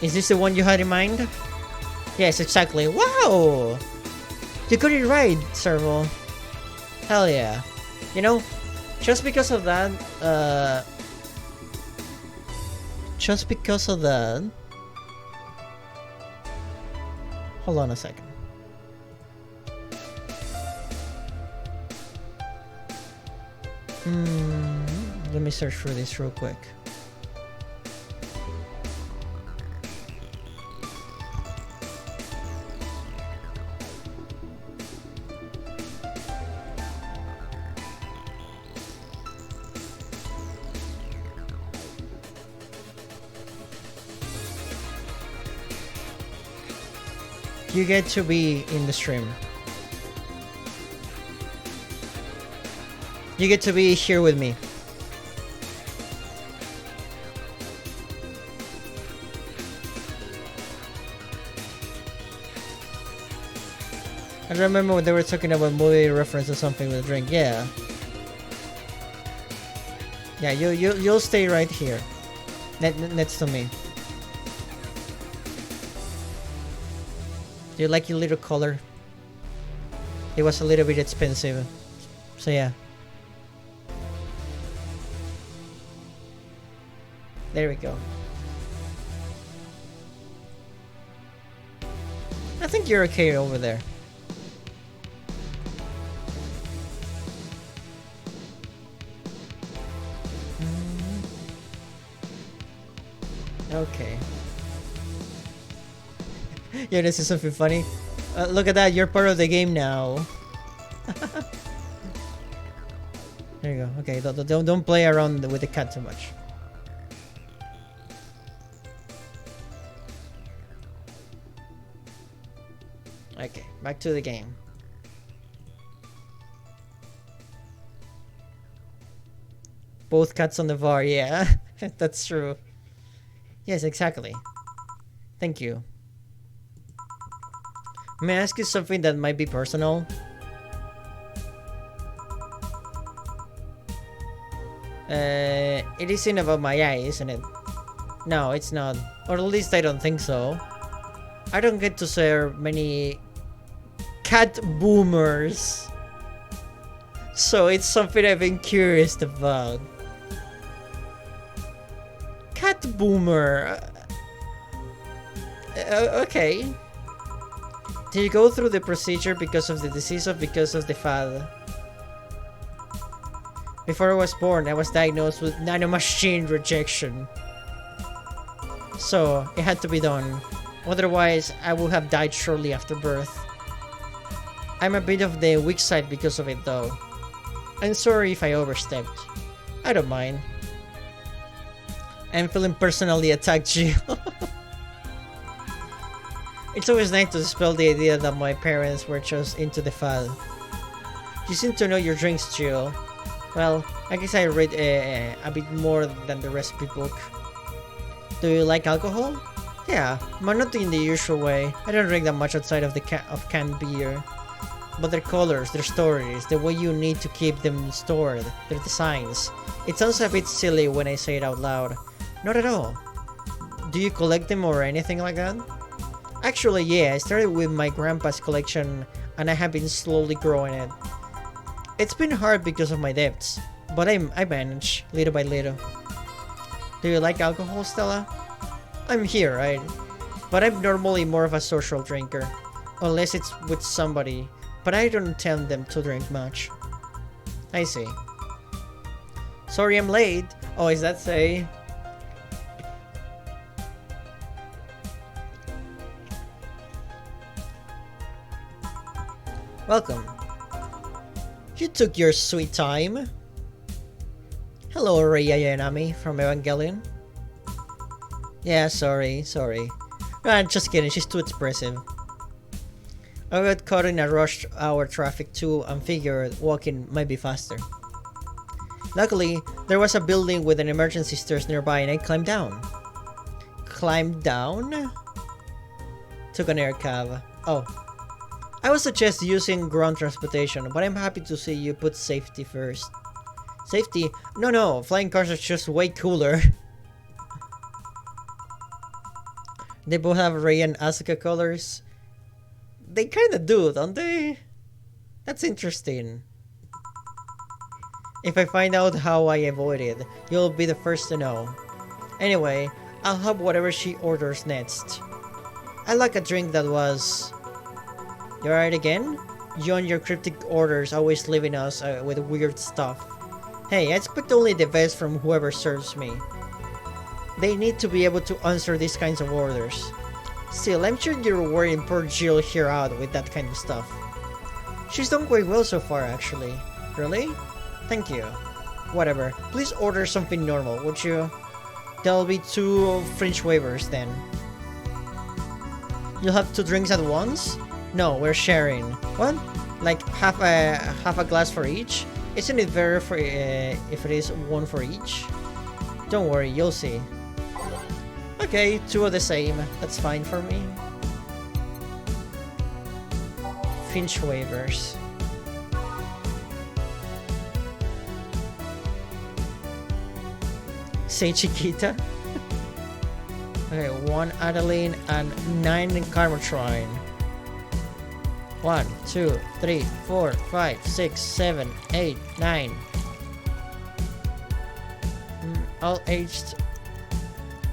Is this the one you had in mind? Yes, exactly. Wow! You got it right, Serval. Hell yeah. You know, just because of that, hold on a second. Let me search for this real quick. You get to be in the stream. You get to be here with me. I remember when they were talking about movie reference or something with a drink. Yeah. Yeah, you'll stay right here, next to me. Do you like your little collar? It was a little bit expensive, so yeah. There we go. I think you're okay over there. Okay. Yeah, this is something funny. Look at that, you're part of the game now. There you go. Okay, don't play around with the cat too much. Okay, back to the game. Both cats on the bar, yeah. That's true. Yes, exactly. Thank you. May I ask you something that might be personal? It isn't about my eye, isn't it? No, it's not. Or at least I don't think so. I don't get to serve many cat boomers. So it's something I've been curious about. Cat boomer. Okay. Did you go through the procedure because of the disease or because of the fad? Before I was born, I was diagnosed with nanomachine rejection. So, it had to be done. Otherwise, I would have died shortly after birth. I'm a bit of the weak side because of it though. I'm sorry if I overstepped. I don't mind. I'm feeling personally attacked, Jill. It's always nice to dispel the idea that my parents were just into the fad. You seem to know your drinks, Jill. Well, I guess I read a bit more than the recipe book. Do you like alcohol? Yeah, but not in the usual way. I don't drink that much outside of the canned beer. But their colors, their stories, the way you need to keep them stored, their designs. It sounds a bit silly when I say it out loud. Not at all. Do you collect them or anything like that? Actually, yeah, I started with my grandpa's collection and I have been slowly growing it. It's been hard because of my debts, but I manage, little by little. Do you like alcohol, Stella? I'm here, right? But I'm normally more of a social drinker. Unless it's with somebody, but I don't tell them to drink much. I see. Sorry I'm late. Oh, is that say? Welcome. You took your sweet time. Hello, Rei Ayanami from Evangelion. Yeah, sorry. Just kidding, she's too expressive. I got caught in a rush hour traffic too and figured walking might be faster. Luckily, there was a building with an emergency stairs nearby and I climbed down. Climbed down? Took an air cab. Oh. I would suggest using ground transportation, but I'm happy to see you put safety first. Safety? No, flying cars are just way cooler. They both have Rei and Asuka colors. They kinda do, don't they? That's interesting. If I find out how I avoided, you'll be the first to know. Anyway, I'll have whatever she orders next. I like a drink that was... You alright again? You and your cryptic orders always leaving us with weird stuff. Hey, I expect only the best from whoever serves me. They need to be able to answer these kinds of orders. Still, I'm sure you're worrying poor Jill here out with that kind of stuff. She's done quite well so far, actually. Really? Thank you. Whatever. Please order something normal, would you? There'll be 2 French waivers then. You'll have 2 drinks at once? No, we're sharing. What? Like half a glass for each? Isn't it better for if it is 1 for each? Don't worry, you'll see. Okay, 2 of the same. That's fine for me. Finch waivers. Say Chiquita. Okay, 1 Adeline and 9 Carmotrine. 1, 2, 3, 4, 5, 6, 7, 8, 9. All aged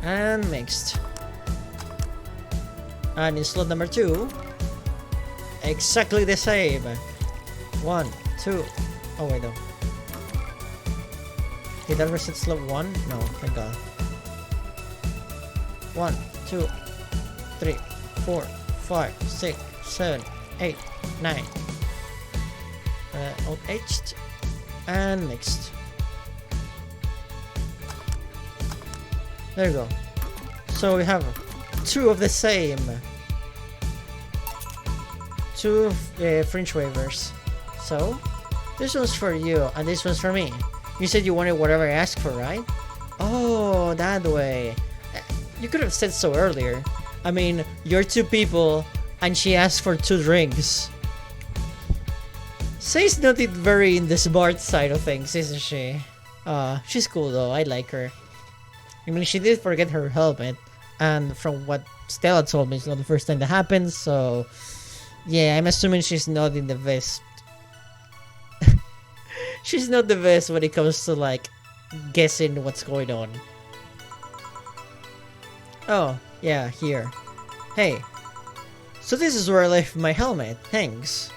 and mixed. And in slot number 2, exactly the same. 1, 2. Oh wait, no. Did that reset slot 1? No, thank God. 1, 2, 3, 4, 5, 6, 7, 8, 9. All aged and mixed. There you go. So we have 2 of the same. 2 French waivers. So this one's for you and this one's for me. You said you wanted whatever I asked for, right? Oh, that way. You could have said so earlier. I mean, you're 2 people and she asked for 2 drinks. Say's not very in the smart side of things, isn't she? She's cool though, I like her. I mean, she did forget her helmet, and from what Stella told me, it's not the first time that happens, so... Yeah, I'm assuming she's not in the best. She's not the best when it comes to, like, guessing what's going on. Oh, yeah, here. Hey, so this is where I left my helmet. Thanks.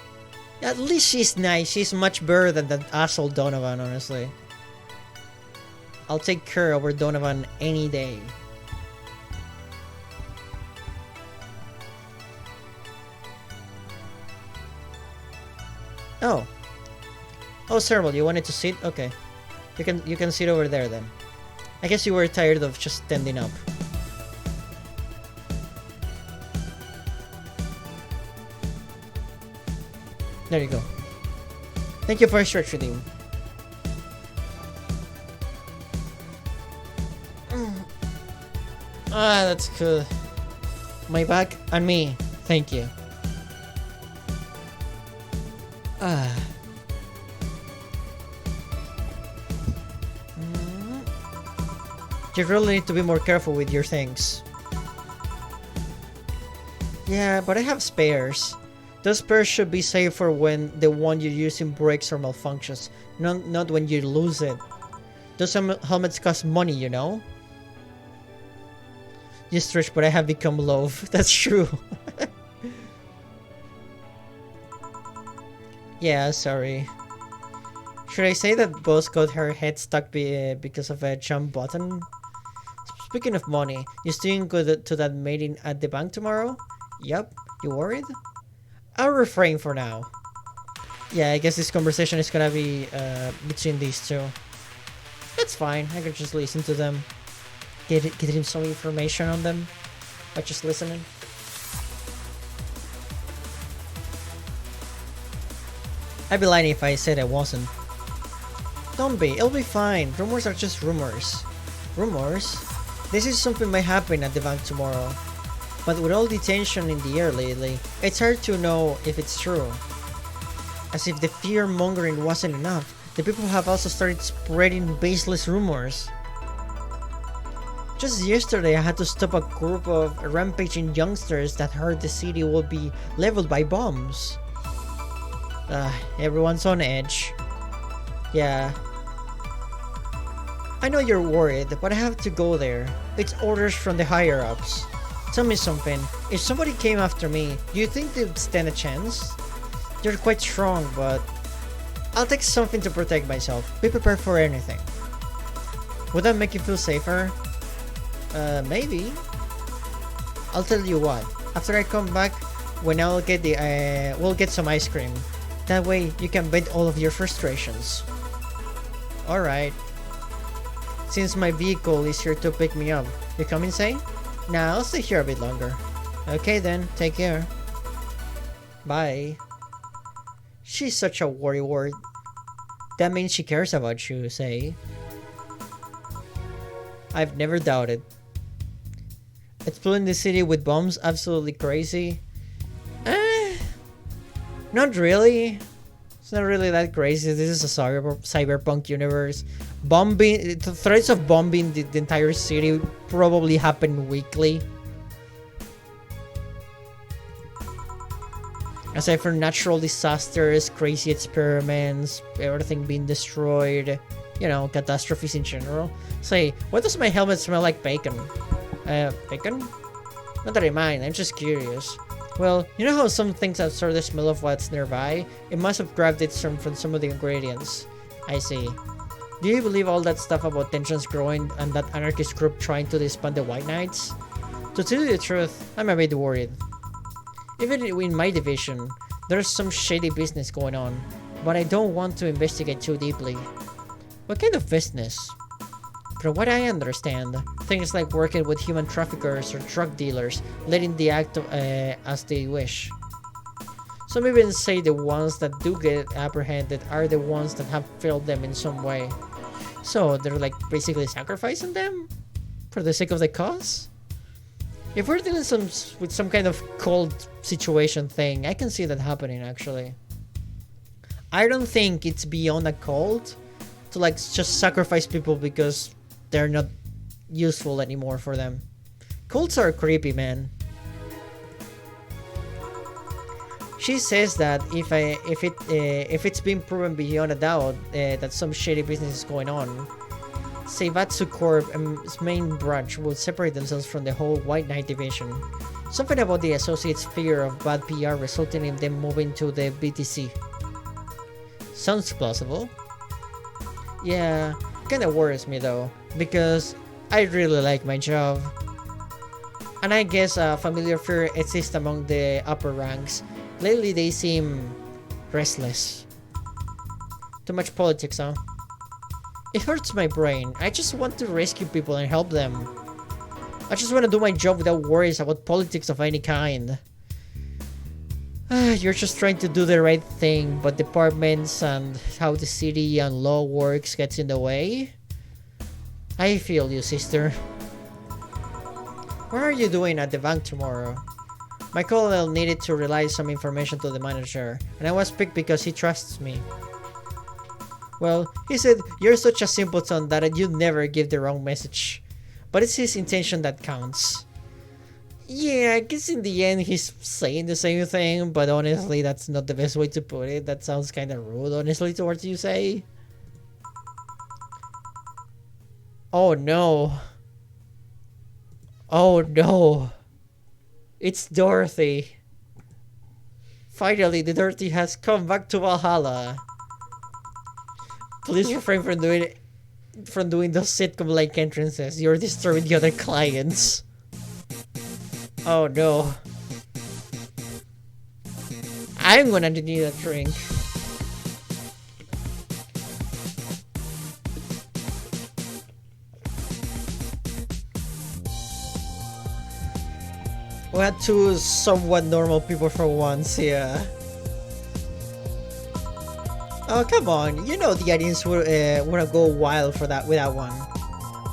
At least she's nice. She's much better than that asshole Donovan, honestly. I'll take her over Donovan any day. Oh. Oh, Serval, you wanted to sit? Okay. You can sit over there then. I guess you were tired of just standing up. There you go. Thank you for stretch redeem. Ah, that's good. My back and me. Thank you. Ah. You really need to be more careful with your things. Yeah, but I have spares. Those spares should be safe for when the one you're using breaks or malfunctions, not when you lose it. Those helmets cost money, you know? You stretch, but I have become low. That's true. Yeah, sorry. Should I say that Boss got her head stuck because of a jump button? Speaking of money, you still go to that meeting at the bank tomorrow? Yep. You worried? I'll refrain for now. Yeah, I guess this conversation is gonna be between these two. That's fine. I can just listen to them. Get him some information on them by just listening. I'd be lying if I said I wasn't. Don't be. It'll be fine. Rumors are just rumors. Rumors? This is something might happen at the bank tomorrow. But with all the tension in the air lately, it's hard to know if it's true. As if the fear-mongering wasn't enough, the people have also started spreading baseless rumors. Just yesterday I had to stop a group of rampaging youngsters that heard the city will be leveled by bombs. Everyone's on edge. Yeah. I know you're worried, but I have to go there. It's orders from the higher-ups. Tell me something. If somebody came after me, do you think they'd stand a chance? You're quite strong, but I'll take something to protect myself. Be prepared for anything. Would that make you feel safer? Maybe. I'll tell you what. After I come back, when I'll get we'll get some ice cream. That way, you can vent all of your frustrations. Alright. Since my vehicle is here to pick me up, you come inside? Nah, I'll stay here a bit longer. Okay then, take care. Bye. She's such a worrywart. That means she cares about you, say. I've never doubted. Exploding the city with bombs, absolutely crazy. Not really. It's not really that crazy. This is a cyberpunk universe. The threats of bombing the entire city probably happen weekly. Aside from natural disasters, crazy experiments, everything being destroyed, you know, catastrophes in general. Say, why does my helmet smell like bacon? Bacon? Not that I mind, I'm just curious. Well, you know how some things absorb the smell of what's nearby? It must have grabbed it from some of the ingredients. I see. Do you believe all that stuff about tensions growing and that anarchist group trying to disband the White Knights? To tell you the truth, I'm a bit worried. Even in my division, there's some shady business going on, but I don't want to investigate too deeply. What kind of business? From what I understand, things like working with human traffickers or drug dealers, letting the act as they wish. Some even say the ones that do get apprehended are the ones that have failed them in some way. So they're like basically sacrificing them? For the sake of the cause? If we're dealing with some kind of cult situation thing, I can see that happening actually. I don't think it's beyond a cult to like just sacrifice people because they're not useful anymore for them. Cults are creepy, man. She says that if it's been proven beyond a doubt that some shady business is going on, Seibatsu Corp's main branch will separate themselves from the whole White Knight division. Something about the associates' fear of bad PR resulting in them moving to the BTC. Sounds plausible. Yeah, kinda worries me though, because I really like my job. And I guess a familiar fear exists among the upper ranks. Lately they seem restless. Too much politics, huh? It hurts my brain. I just want to rescue people and help them. I just want to do my job without worries about politics of any kind. You're just trying to do the right thing, but departments and how the city and law works gets in the way? I feel you, sister. What are you doing at the bank tomorrow? My colonel needed to relay some information to the manager, and I was picked because he trusts me. Well, he said, you're such a simpleton that you'd never give the wrong message. But it's his intention that counts. Yeah, I guess in the end he's saying the same thing, but honestly that's not the best way to put it. That sounds kinda rude, honestly, towards you say. Oh no. Oh no. It's Dorothy. Finally, the Dorothy has come back to Valhalla. Please refrain from doing those sitcom-like entrances. You're disturbing the other clients. Oh no. I'm gonna need a drink. We had two somewhat normal people for once, yeah. Oh, come on. You know the audience would go wild for that with that one.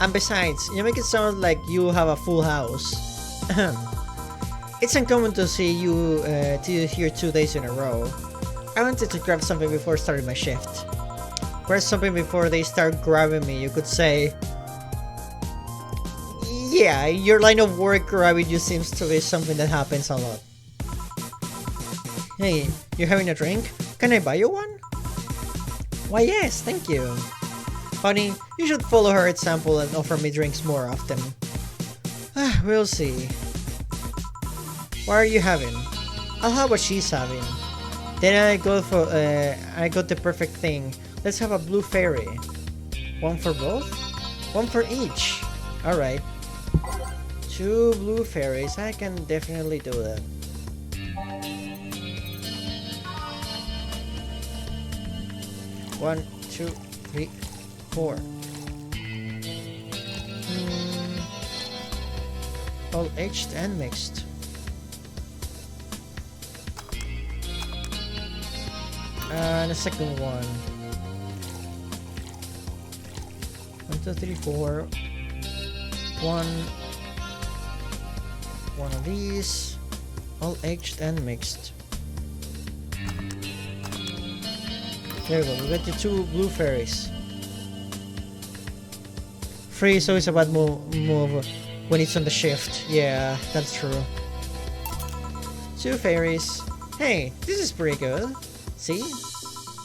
And besides, you make it sound like you have a full house. It's uncommon to see you here 2 days in a row. I wanted to grab something before starting my shift. Grab something before they start grabbing me, you could say. Yeah, your line of work grabbing you seems to be something that happens a lot. Hey, you having a drink? Can I buy you one? Why yes, thank you. Honey, you should follow her example and offer me drinks more often. We'll see. What are you having? I'll have what she's having. Then I got the perfect thing. Let's have a blue fairy. One for both? One for each. Alright. 2 blue fairies. I can definitely do that. One, 2, 3, 4. All aged and mixed. And a second one. 1, 2, 3, 4. One of these. All aged and mixed. There we go, we got the 2 blue fairies. Free is always a bad move when it's on the shift. Yeah, that's true. 2 fairies. Hey, this is pretty good. See?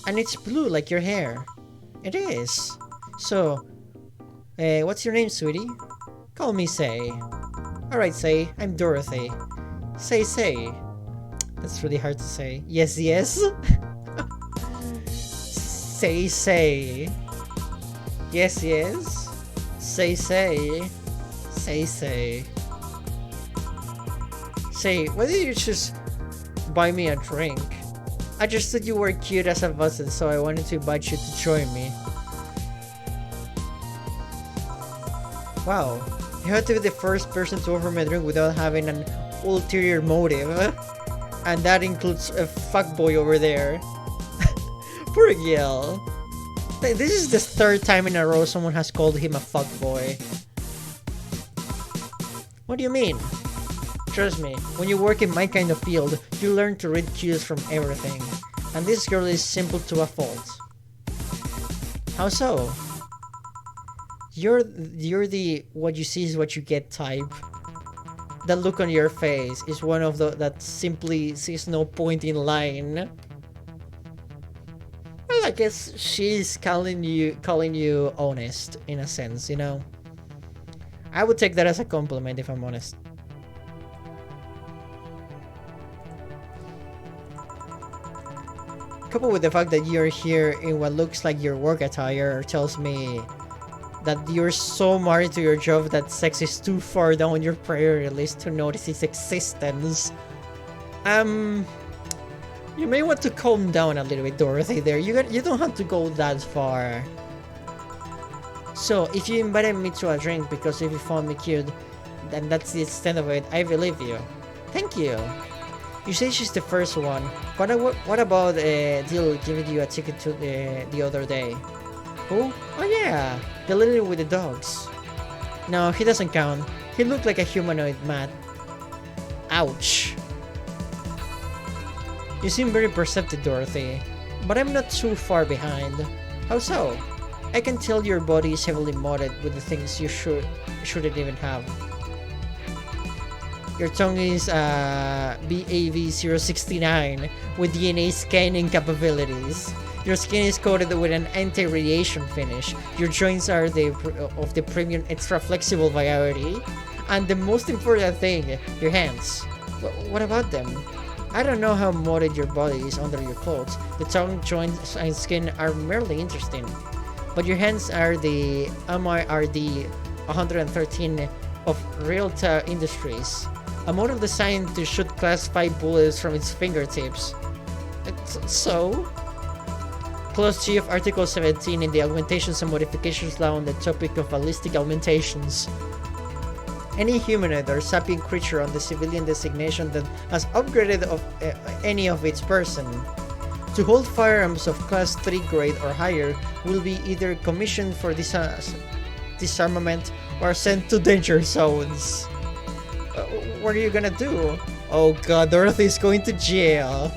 And it's blue like your hair. It is. So, what's your name, sweetie? Call me Say. Alright, Say. I'm Dorothy. Say. That's really hard to say. Yes. Say. Yes. Say. Say, why did you just buy me a drink? I just thought you were cute as a button, so I wanted to invite you to join me. Wow, you had to be the first person to offer me a drink without having an ulterior motive. And that includes a fuckboy over there. Poor Gil. This is the 3rd time in a row someone has called him a fuckboy. What do you mean? Trust me, when you work in my kind of field, you learn to read cues from everything. And this girl is simple to a fault. How so? You're the what you see is what you get type. That look on your face is one of the that simply sees no point in lying. Well, I guess she's calling you honest in a sense, you know. I would take that as a compliment if I'm honest. coupled with the fact that you're here in what looks like your work attire, tells me that you're so married to your job that sex is too far down your priority list to notice its existence. You may want to calm down a little bit, Dorothy. There, you don't have to go that far. So, if you invited me to a drink because if you found me cute, then that's the extent of it. I believe you. Thank you. You say she's the first one. What about Dill giving you a ticket to the other day? Who? Oh yeah, the little with the dogs. No, he doesn't count. He looked like a humanoid, Matt. Ouch. You seem very perceptive, Dorothy, but I'm not too far behind. How so? I can tell your body is heavily modded with the things you shouldn't even have. Your tongue is VA-11 with DNA scanning capabilities. Your skin is coated with an anti-radiation finish. Your joints are of the premium extra flexible variety. And the most important thing, your hands. What about them? I don't know how modded your body is under your clothes. The tongue, joints, and skin are merely interesting. But your hands are the MIRD 113 of Realta Industries. A model designed to shoot Class 5 bullets from its fingertips. So? Clause G of Article 17 in the Augmentations and Modifications Law on the topic of ballistic augmentations. Any humanoid or sapient creature on the civilian designation that has upgraded any of its person to hold firearms of Class 3 grade or higher will be either commissioned for disarmament or sent to danger zones. What are you gonna do? Oh god, Dorothy's going to jail.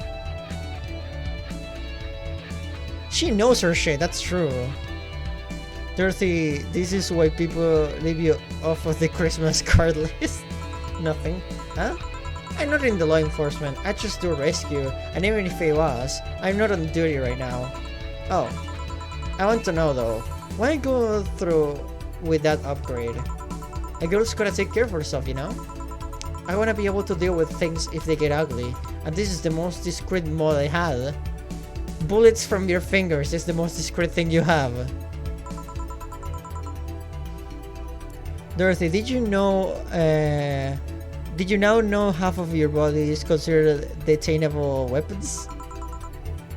She knows her shit, that's true. Dorothy, this is why people leave you off of the Christmas card list. Nothing. Huh? I'm not in the law enforcement, I just do rescue, and even if I was, I'm not on duty right now. Oh. I want to know though, why go through with that upgrade? A girl's gotta take care of herself, you know? I wanna be able to deal with things if they get ugly, and this is the most discreet mod I had. Bullets from your fingers is the most discreet thing you have. Dorothy, did you now know half of your body is considered detainable weapons?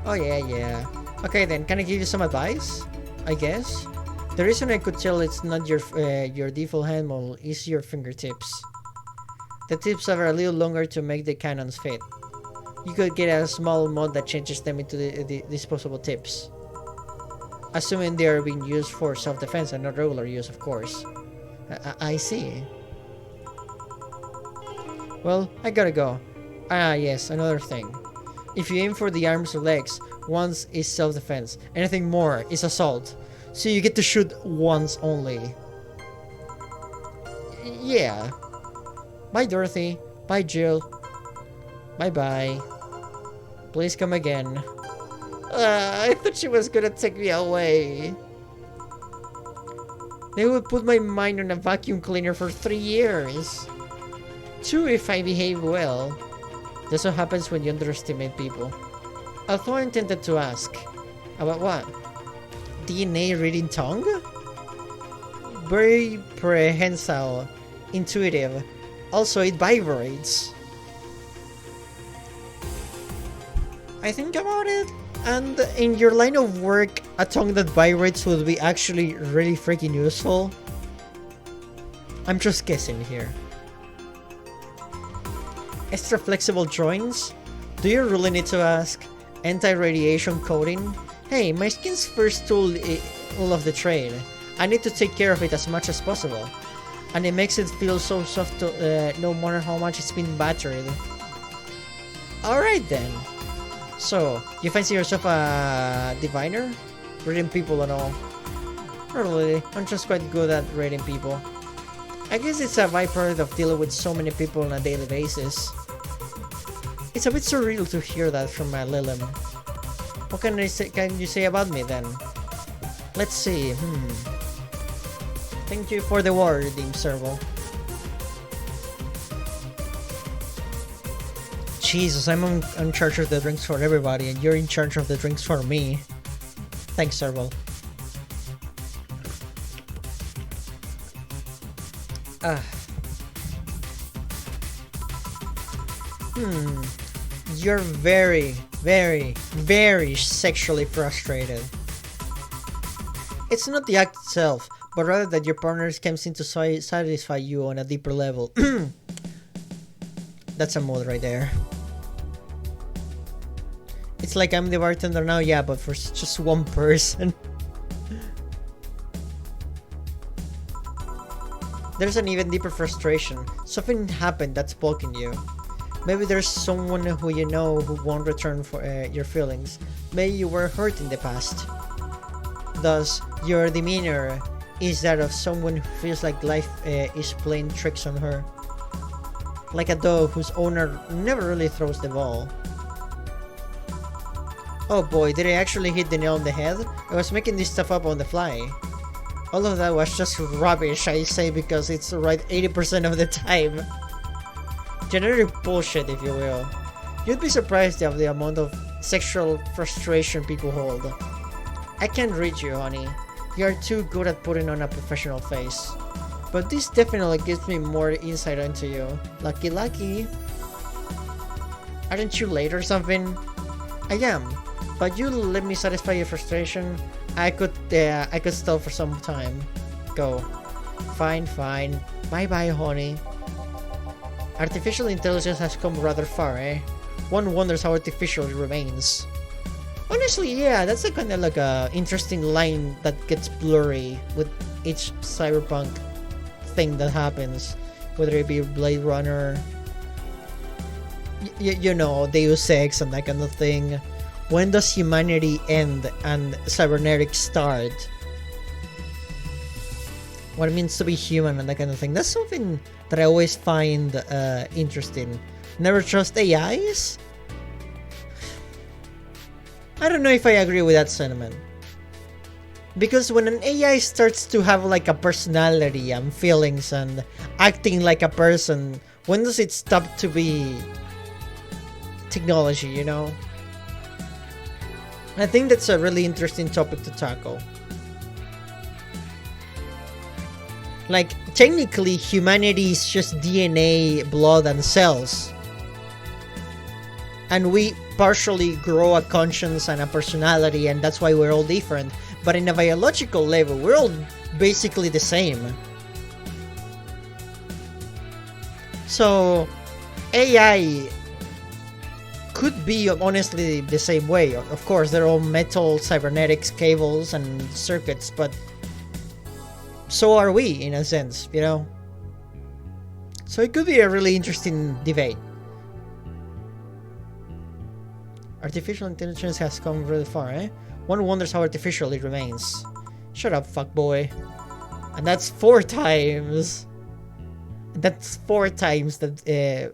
Oh yeah. Okay then, can I give you some advice? I guess? The reason I could tell it's not your default hand model is your fingertips. The tips are a little longer to make the cannons fit. You could get a small mod that changes them into the disposable tips. Assuming they are being used for self-defense and not regular use, of course. I see. Well, I gotta go. Ah, yes, another thing. If you aim for the arms or legs, once is self-defense. Anything more is assault. So you get to shoot once only. Yeah. Bye, Dorothy. Bye, Jill. Bye-bye. Please come again. I thought she was gonna take me away. They would put my mind on a vacuum cleaner for 3 years. 2 if I behave well. That's what happens when you underestimate people. Although I intended to ask. About what? DNA reading tongue? Very prehensile. Intuitive. Also, it vibrates. I think about it, and in your line of work, a tongue that vibrates would be actually really freaking useful. I'm just guessing here. Extra flexible joints? Do you really need to ask? Anti-radiation coating? Hey, my skin's first tool of the trade. I need to take care of it as much as possible. And it makes it feel so soft no matter how much it's been battered. Alright then. So, you fancy yourself a diviner? Reading people and all? Not really, I'm just quite good at reading people. I guess it's a byproduct of dealing with so many people on a daily basis. It's a bit surreal to hear that from my Lilum. What can you say about me then? Let's see, Thank you for the wording, Servo. Jesus, I'm in charge of the drinks for everybody, and you're in charge of the drinks for me. Thanks, Serval. You're very, very, very sexually frustrated. It's not the act itself, but rather that your partner comes in to satisfy you on a deeper level. That's a mood right there. It's like I'm the bartender now, yeah, but for just one person. There's an even deeper frustration. Something happened that's poking you. Maybe there's someone who you know who won't return for your feelings. Maybe you were hurt in the past. Thus, your demeanor is that of someone who feels like life is playing tricks on her. Like a dog whose owner never really throws the ball. Oh boy, did I actually hit the nail on the head? I was making this stuff up on the fly. All of that was just rubbish, I say, because it's right 80% of the time. Generic bullshit, if you will. You'd be surprised of the amount of sexual frustration people hold. I can't read you, honey. You're too good at putting on a professional face. But this definitely gives me more insight into you. Lucky, lucky. Aren't you late or something? I am. But you let me satisfy your frustration. I could stall for some time. Go. Fine, fine. Bye-bye, honey. Artificial intelligence has come rather far, eh? One wonders how artificial it remains. Honestly, yeah, that's a kind of like a interesting line that gets blurry with each cyberpunk thing that happens, whether it be Blade Runner, you know, Deus Ex and that kind of thing. When does humanity end and cybernetics start? What it means to be human and that kind of thing. That's something that I always find interesting. Never trust AIs? I don't know if I agree with that sentiment. Because when an AI starts to have like a personality and feelings and acting like a person, when does it stop to be technology, you know? I think that's a really interesting topic to tackle. Like, technically, humanity is just DNA, blood, and cells. And we partially grow a conscience and a personality, and that's why we're all different. But in a biological level, we're all basically the same. So, AI could be honestly the same way. Of course, they're all metal, cybernetics, cables, and circuits, but so are we, in a sense, you know? So it could be a really interesting debate. Artificial intelligence has come really far, eh? One wonders how artificial it remains. Shut up, fuckboy. And that's 4 times. That's 4 times that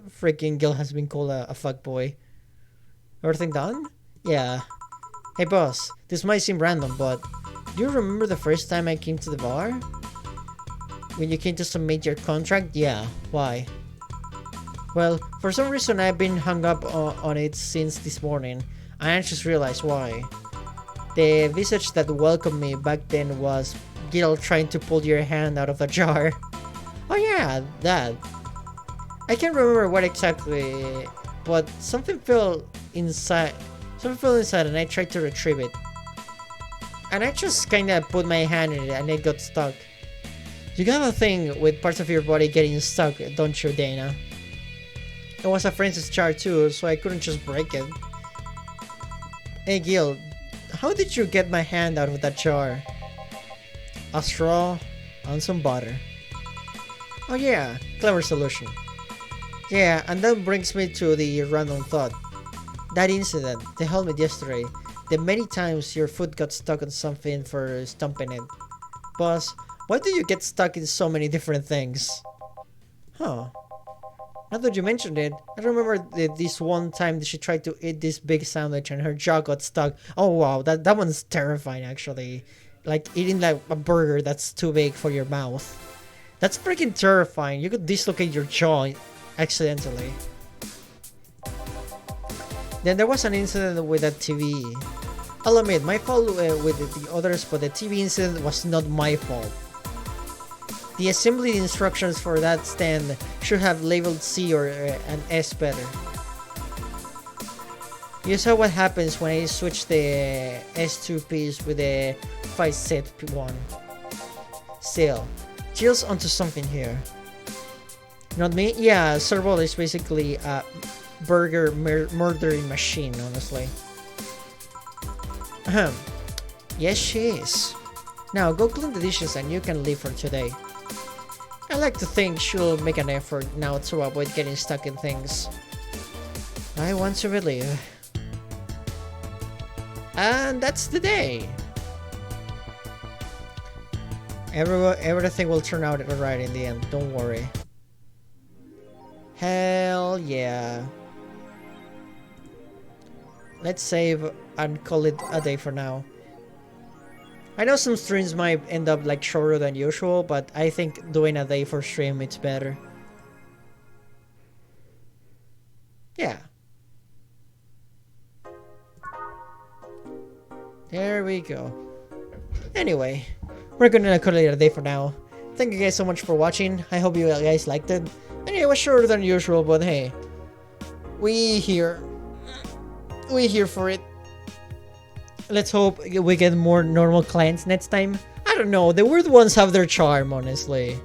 freaking Gil has been called a fuckboy. Everything done? Yeah. Hey boss, this might seem random, but do you remember the first time I came to the bar? When you came to submit your contract? Yeah. Why? Well, for some reason I've been hung up on it since this morning. I just realized why. The visage that welcomed me back then was Gil trying to pull your hand out of a jar. Oh yeah, that. I can't remember what exactly, but something fell inside. And I tried to retrieve it. And I just kinda put my hand in it and it got stuck. You got a thing with parts of your body getting stuck, don't you, Dana? It was a Francis jar too, so I couldn't just break it. Hey Gil, how did you get my hand out of that jar? A straw and some butter. Oh yeah, clever solution. Yeah, and that brings me to the random thought. That incident, the helmet yesterday, the many times your foot got stuck on something for stomping it. Boss, why do you get stuck in so many different things? Huh. Now that you mentioned it, I remember this one time that she tried to eat this big sandwich and her jaw got stuck. Oh wow, that one's terrifying actually. Like eating like a burger that's too big for your mouth. That's freaking terrifying. You could dislocate your jaw accidentally. Then there was an incident with that TV. I'll admit, my fault with the others, but the TV incident was not my fault. The assembly instructions for that stand should have labeled C or an S better. You saw what happens when I switch the S2 piece with the 5 set one. Still, Jill's onto something here. Not me? Yeah, Serval is basically a burger murdering machine, honestly. Ahem. Yes, she is. Now, go clean the dishes and you can leave for today. I like to think she'll make an effort now to avoid getting stuck in things. I want to believe. And that's the day. Everything will turn out alright in the end, don't worry. Hell yeah. Let's save and call it a day for now. I know some streams might end up like shorter than usual, but I think doing a day for stream it's better. Yeah. There we go. Anyway, we're gonna call it a day for now. Thank you guys so much for watching. I hope you guys liked it. And it was shorter than usual, but hey, we here for it. Let's hope we get more normal clients next time. I don't know, the weird ones have their charm, honestly.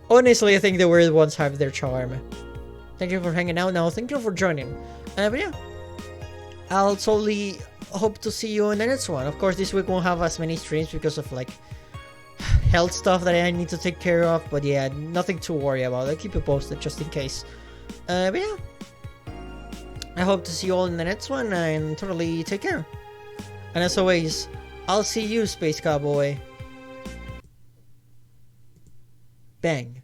Honestly, I think the weird ones have their charm. Thank you for hanging out now. Thank you for joining. But yeah, I'll totally hope to see you in the next one. Of course, this week won't have as many streams because of like health stuff that I need to take care of. But yeah, nothing to worry about. I'll keep you posted just in case. But yeah, I hope to see you all in the next one and totally take care. And as always, I'll see you, Space Cowboy. Bang.